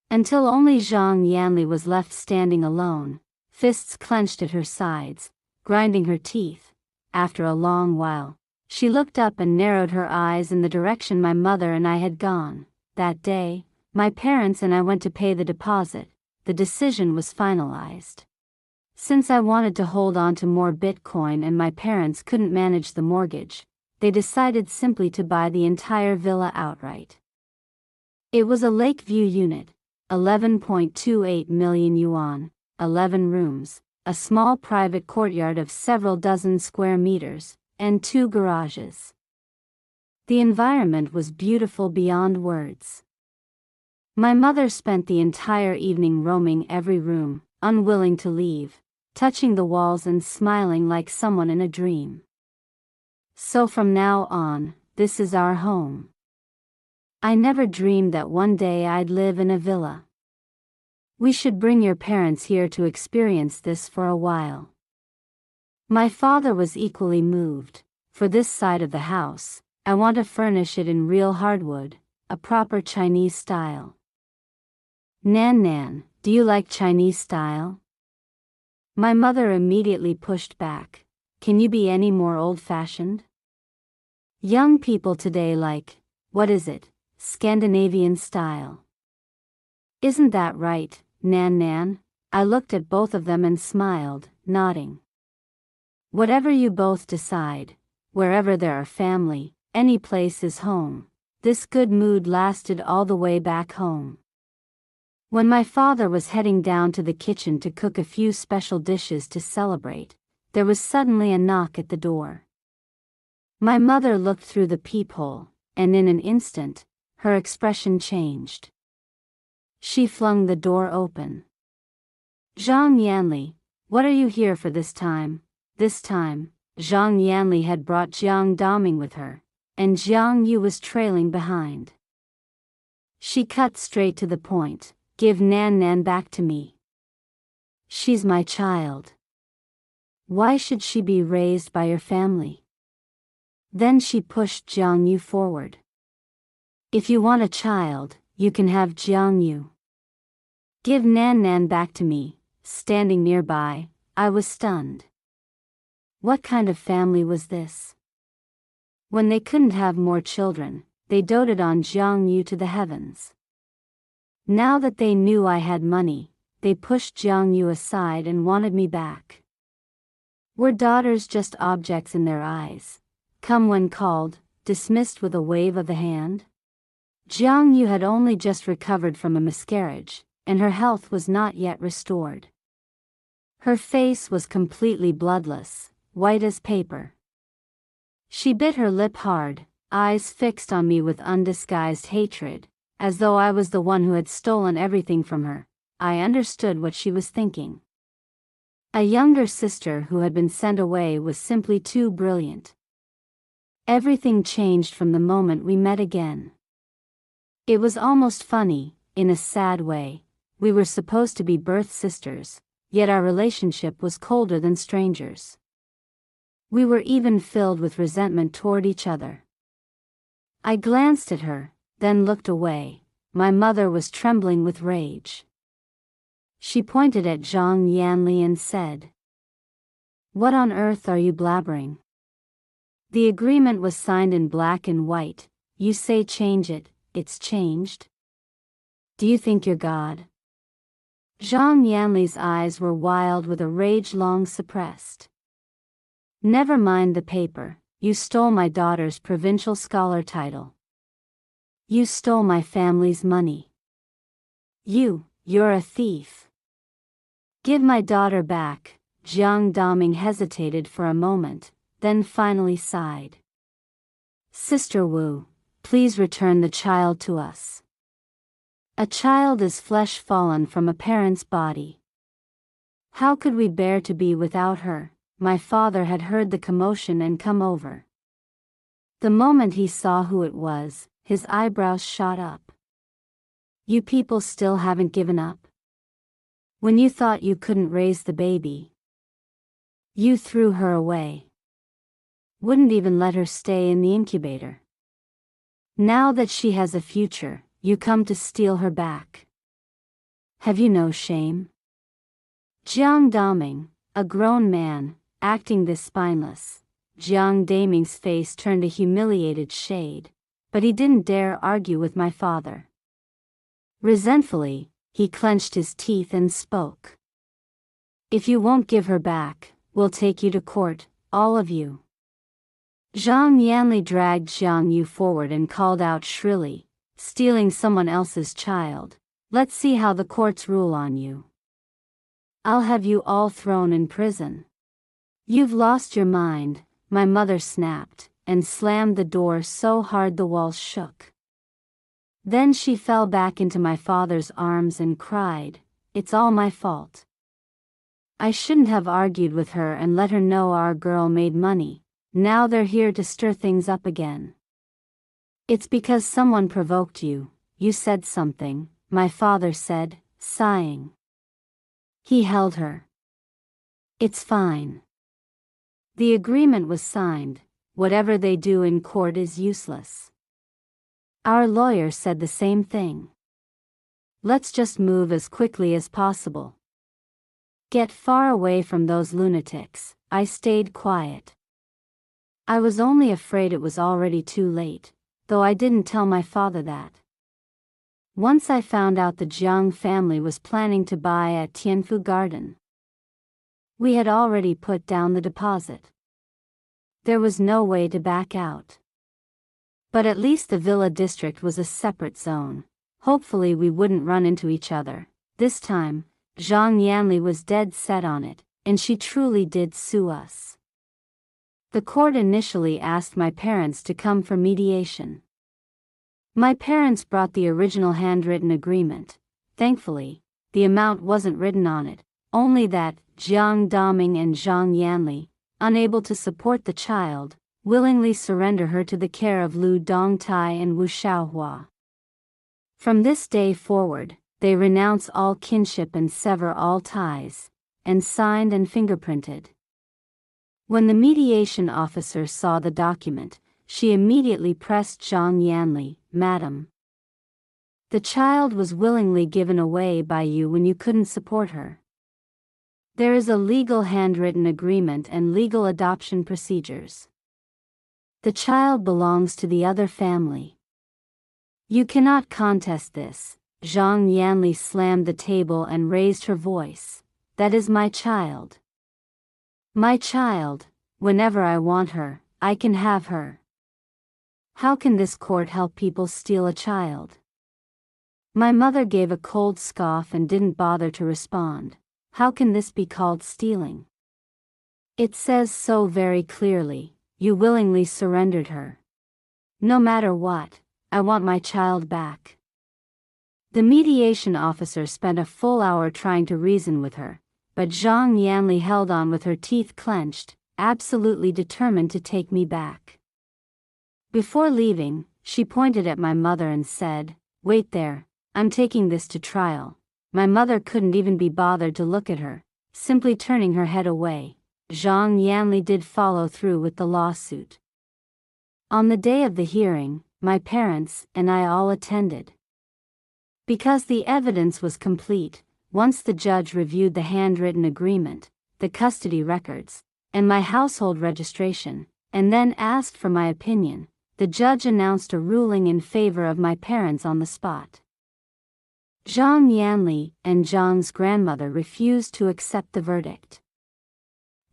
Until only Zhang Yanli was left standing alone, fists clenched at her sides, grinding her teeth. After a long while, she looked up and narrowed her eyes in the direction my mother and I had gone. That day, my parents and I went to pay the deposit. The decision was finalized. Since I wanted to hold on to more Bitcoin and my parents couldn't manage the mortgage, they decided simply to buy the entire villa outright. It was a Lakeview unit, 11.28 million yuan, 11 rooms, a small private courtyard of several dozen square meters, and 2 garages. The environment was beautiful beyond words. My mother spent the entire evening roaming every room, unwilling to leave, touching the walls and smiling like someone in a dream. So from now on, this is our home. I never dreamed that one day I'd live in a villa. We should bring your parents here to experience this for a while. My father was equally moved. For this side of the house, I want to furnish it in real hardwood, a proper Chinese style. Nan, do you like Chinese style? My mother immediately pushed back. Can you be any more old-fashioned? Young people today like, what is it, Scandinavian style. Isn't that right, Nan? I looked at both of them and smiled, nodding. Whatever you both decide, wherever there are family, any place is home. This good mood lasted all the way back home. When my father was heading down to the kitchen to cook a few special dishes to celebrate, there was suddenly a knock at the door. My mother looked through the peephole, and in an instant, her expression changed. She flung the door open. Zhang Yanli, what are you here for this time? This time, Zhang Yanli had brought Jiang Daming with her, and Jiang Yu was trailing behind. She cut straight to the point. Give Nan back to me. She's my child. Why should she be raised by your family? Then she pushed Jiang Yu forward. If you want a child, you can have Jiang Yu. Give Nan back to me. Standing nearby, I was stunned. What kind of family was this? When they couldn't have more children, they doted on Jiang Yu to the heavens. Now that they knew I had money, they pushed Jiang Yu aside and wanted me back. Were daughters just objects in their eyes, come when called, dismissed with a wave of the hand? Jiang Yu had only just recovered from a miscarriage, and her health was not yet restored. Her face was completely bloodless, white as paper. She bit her lip hard, eyes fixed on me with undisguised hatred, as though I was the one who had stolen everything from her. I understood what she was thinking. A younger sister who had been sent away was simply too brilliant. Everything changed from the moment we met again. It was almost funny, in a sad way. We were supposed to be birth sisters, yet our relationship was colder than strangers. We were even filled with resentment toward each other. I glanced at her, then looked away. My mother was trembling with rage. She pointed at Zhang Yanli and said, "What on earth are you blabbering? The agreement was signed in black and white. You say change it, it's changed. Do you think you're God?" Zhang Yanli's eyes were wild with a rage long suppressed. "Never mind the paper, you stole my daughter's provincial scholar title. You stole my family's money. You're a thief. Give my daughter back." Jiang Daming hesitated for a moment, then finally sighed. "Sister Wu, please return the child to us. A child is flesh fallen from a parent's body. How could we bear to be without her?" My father had heard the commotion and come over. The moment he saw who it was, his eyebrows shot up. You people still haven't given up? When you thought you couldn't raise the baby, you threw her away. Wouldn't even let her stay in the incubator. Now that she has a future, you come to steal her back. Have you no shame? Jiang Daming, a grown man, acting this spineless. Jiang Daming's face turned a humiliated shade, but he didn't dare argue with my father. Resentfully, he clenched his teeth and spoke. If you won't give her back, we'll take you to court, all of you. Zhang Yanli dragged Jiang Yu forward and called out shrilly, stealing someone else's child. Let's see how the courts rule on you. I'll have you all thrown in prison. You've lost your mind, my mother snapped, and slammed the door so hard the walls shook. Then she fell back into my father's arms and cried, "It's all my fault. I shouldn't have argued with her and let her know our girl made money. Now they're here to stir things up again. It's because someone provoked you, you said something," my father said, sighing. He held her. It's fine. The agreement was signed. Whatever they do in court is useless. Our lawyer said the same thing. Let's just move as quickly as possible. Get far away from those lunatics. I stayed quiet. I was only afraid it was already too late, though I didn't tell my father that. Once I found out the Jiang family was planning to buy at Tianfu Garden. We had already put down the deposit. There was no way to back out. But at least the villa district was a separate zone. Hopefully we wouldn't run into each other. This time, Zhang Yanli was dead set on it, and she truly did sue us. The court initially asked my parents to come for mediation. My parents brought the original handwritten agreement. Thankfully, the amount wasn't written on it, only that Jiang Daming and Zhang Yanli, unable to support the child, willingly surrender her to the care of Lu Dongtai and Wu Xiaohua. From this day forward, they renounce all kinship and sever all ties, and signed and fingerprinted. When the mediation officer saw the document, she immediately pressed Zhang Yanli, "Madam, the child was willingly given away by you when you couldn't support her. There is a legal handwritten agreement and legal adoption procedures. The child belongs to the other family. You cannot contest this." Zhang Yanli slammed the table and raised her voice. "That is my child. My child. Whenever I want her, I can have her. How can this court help people steal a child?" My mother gave a cold scoff and didn't bother to respond. How can this be called stealing? It says so very clearly. You willingly surrendered her. No matter what, I want my child back. The mediation officer spent a full hour trying to reason with her, but Zhang Yanli held on with her teeth clenched, absolutely determined to take me back. Before leaving, she pointed at my mother and said, "Wait there, I'm taking this to trial." My mother couldn't even be bothered to look at her, simply turning her head away. Zhang Yanli did follow through with the lawsuit. On the day of the hearing, my parents and I all attended. Because the evidence was complete, once the judge reviewed the handwritten agreement, the custody records, and my household registration, and then asked for my opinion, the judge announced a ruling in favor of my parents on the spot. Zhang Yanli and Zhang's grandmother refused to accept the verdict.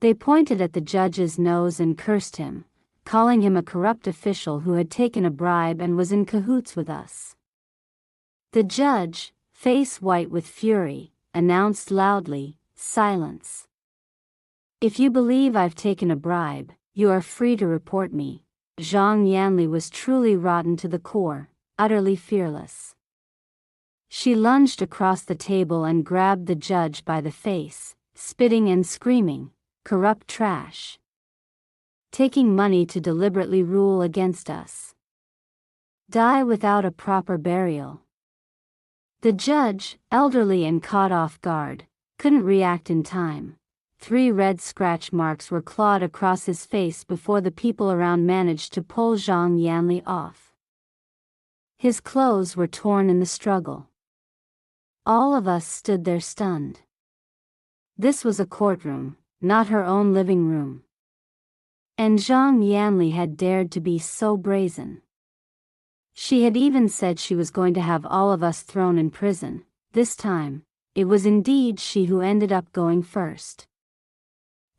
They pointed at the judge's nose and cursed him, calling him a corrupt official who had taken a bribe and was in cahoots with us. The judge, face white with fury, announced loudly, "Silence. If you believe I've taken a bribe, you are free to report me." Zhang Yanli was truly rotten to the core, utterly fearless. She lunged across the table and grabbed the judge by the face, spitting and screaming, "Corrupt trash. Taking money to deliberately rule against us. Die without a proper burial." The judge, elderly and caught off guard, couldn't react in time. 3 red scratch marks were clawed across his face before the people around managed to pull Zhang Yanli off. His clothes were torn in the struggle. All of us stood there stunned. This was a courtroom, not her own living room. And Zhang Yanli had dared to be so brazen. She had even said she was going to have all of us thrown in prison. This time, it was indeed she who ended up going first.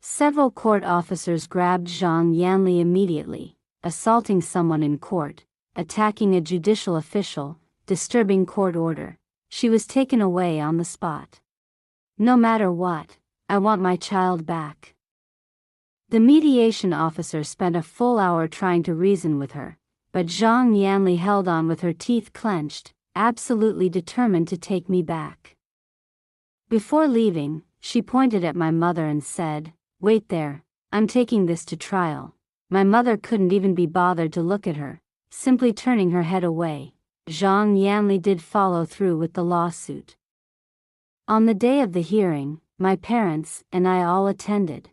Several court officers grabbed Zhang Yanli immediately, assaulting someone in court, attacking a judicial official, disturbing court order. She was taken away on the spot. No matter what, I want my child back. The mediation officer spent a full hour trying to reason with her, but Zhang Yanli held on with her teeth clenched, absolutely determined to take me back. Before leaving, she pointed at my mother and said, "Wait there, I'm taking this to trial." My mother couldn't even be bothered to look at her, simply turning her head away. Zhang Yanli did follow through with the lawsuit. On the day of the hearing, my parents and I all attended.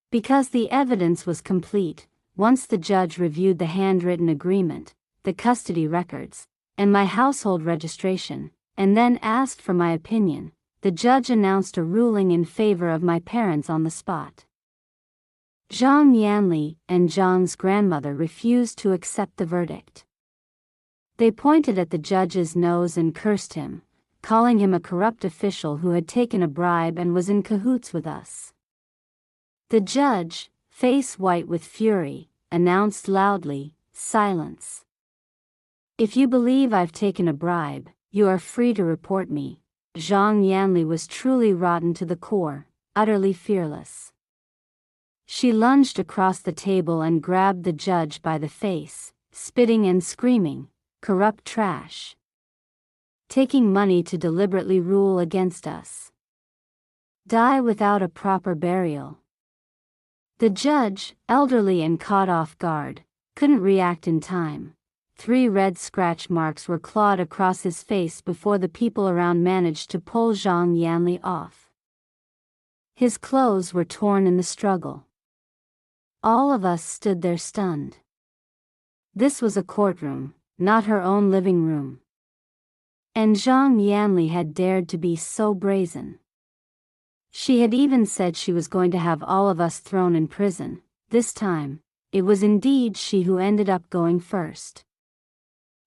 Because the evidence was complete, once the judge reviewed the handwritten agreement, the custody records, and my household registration, and then asked for my opinion, the judge announced a ruling in favor of my parents on the spot. Zhang Yanli and Zhang's grandmother refused to accept the verdict. They pointed at the judge's nose and cursed him, calling him a corrupt official who had taken a bribe and was in cahoots with us. The judge, face white with fury, announced loudly, "Silence. If you believe I've taken a bribe, you are free to report me." Zhang Yanli was truly rotten to the core, utterly fearless. She lunged across the table and grabbed the judge by the face, spitting and screaming, "Corrupt trash. Taking money to deliberately rule against us. Die without a proper burial." The judge, elderly and caught off guard, couldn't react in time. 3 red scratch marks were clawed across his face before the people around managed to pull Zhang Yanli off. His clothes were torn in the struggle. All of us stood there stunned. This was a courtroom, not her own living room. And Zhang Yanli had dared to be so brazen. She had even said she was going to have all of us thrown in prison. This time, it was indeed she who ended up going first.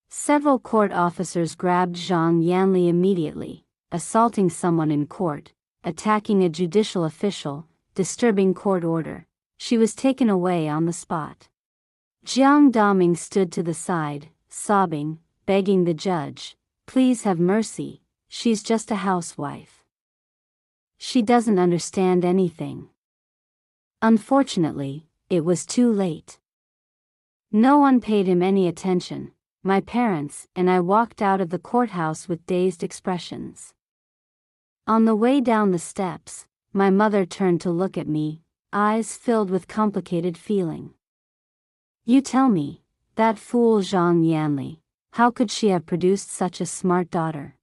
Several court officers grabbed Zhang Yanli immediately, assaulting someone in court, attacking a judicial official, disturbing court order. She was taken away on the spot. Jiang Daming stood to the side, sobbing, begging the judge, "Please have mercy, she's just a housewife. She doesn't understand anything." Unfortunately, it was too late. No one paid him any attention. My parents and I walked out of the courthouse with dazed expressions. On the way down the steps, my mother turned to look at me, eyes filled with complicated feeling. "You tell me, that fool Zhang Yanli, how could she have produced such a smart daughter?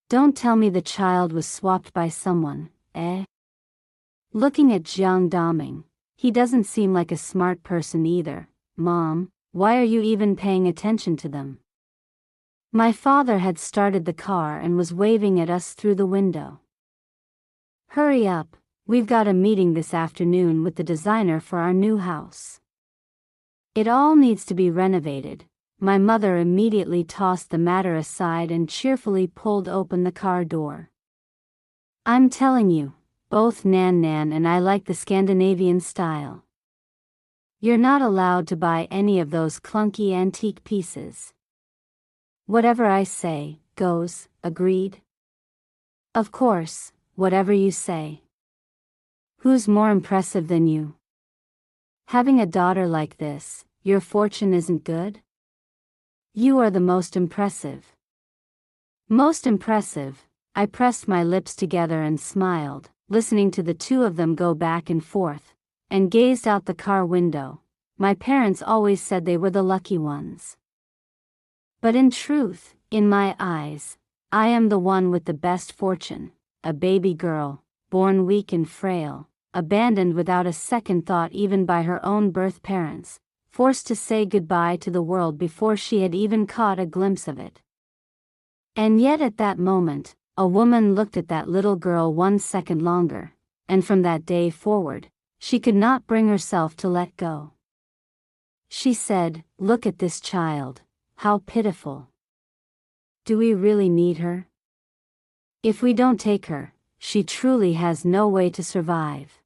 Don't tell me the child was swapped by someone, eh?" Looking at Jiang Daming, "He doesn't seem like a smart person either, Mom. Why are you even paying attention to them?" My father had started the car and was waving at us through the window. "Hurry up, we've got a meeting this afternoon with the designer for our new house. It all needs to be renovated." My mother immediately tossed the matter aside and cheerfully pulled open the car door. "I'm telling you, both Nan and I like the Scandinavian style. You're not allowed to buy any of those clunky antique pieces." "Whatever I say, goes," agreed. "Of course, whatever you say. Who's more impressive than you? Having a daughter like this, your fortune isn't good? You are the most impressive." "Most impressive." I pressed my lips together and smiled, listening to the two of them go back and forth, and gazed out the car window. My parents always said they were the lucky ones. But in truth, In my eyes, I am the one with the best fortune, a baby girl, born weak and frail, abandoned without a second thought even by her own birth parents, forced to say goodbye to the world before she had even caught a glimpse of it. And yet at that moment, a woman looked at that little girl 1 second longer, and from that day forward, she could not bring herself to let go. She said, "Look at this child, how pitiful. Do we really need her? If we don't take her, she truly has no way to survive."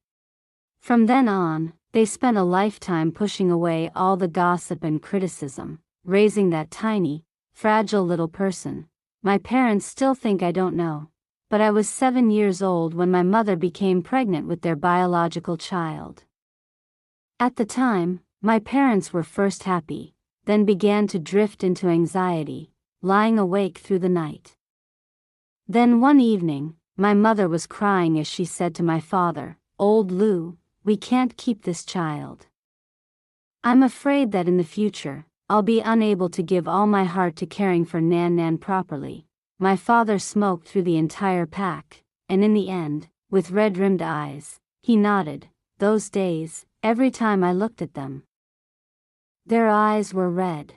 From then on, they spent a lifetime pushing away all the gossip and criticism, raising that tiny, fragile little person. My parents still think I don't know, but I was 7 years old when my mother became pregnant with their biological child. At the time, my parents were first happy, then began to drift into anxiety, lying awake through the night. Then one evening, my mother was crying as she said to my father, "Old Lou, we can't keep this child. I'm afraid that in the future, I'll be unable to give all my heart to caring for Nan properly." My father smoked through the entire pack, and in the end, with red-rimmed eyes, he nodded. Those days, every time I looked at them, their eyes were red.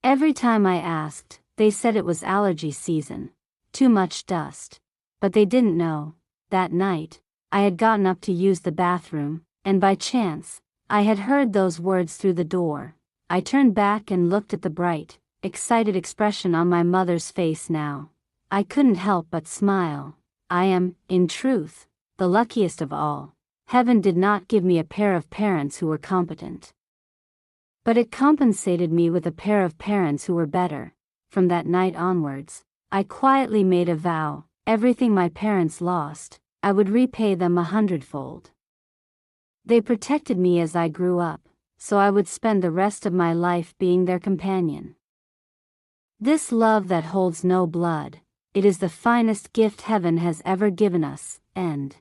Every time I asked, they said it was allergy season, too much dust. But they didn't know, that night, I had gotten up to use the bathroom, and by chance, I had heard those words through the door. I turned back and looked at the bright, excited expression on my mother's face now. I couldn't help but smile. I am, in truth, the luckiest of all. Heaven did not give me a pair of parents who were competent, but it compensated me with a pair of parents who were better. From that night onwards, I quietly made a vow, everything my parents lost, I would repay them 100-fold. They protected me as I grew up, so I would spend the rest of my life being their companion. This love that holds no blood, it is the finest gift heaven has ever given us. And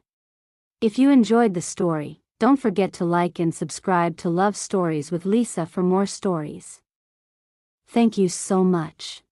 if you enjoyed the story, don't forget to like and subscribe to Love Stories with Lisa for more stories. Thank you so much.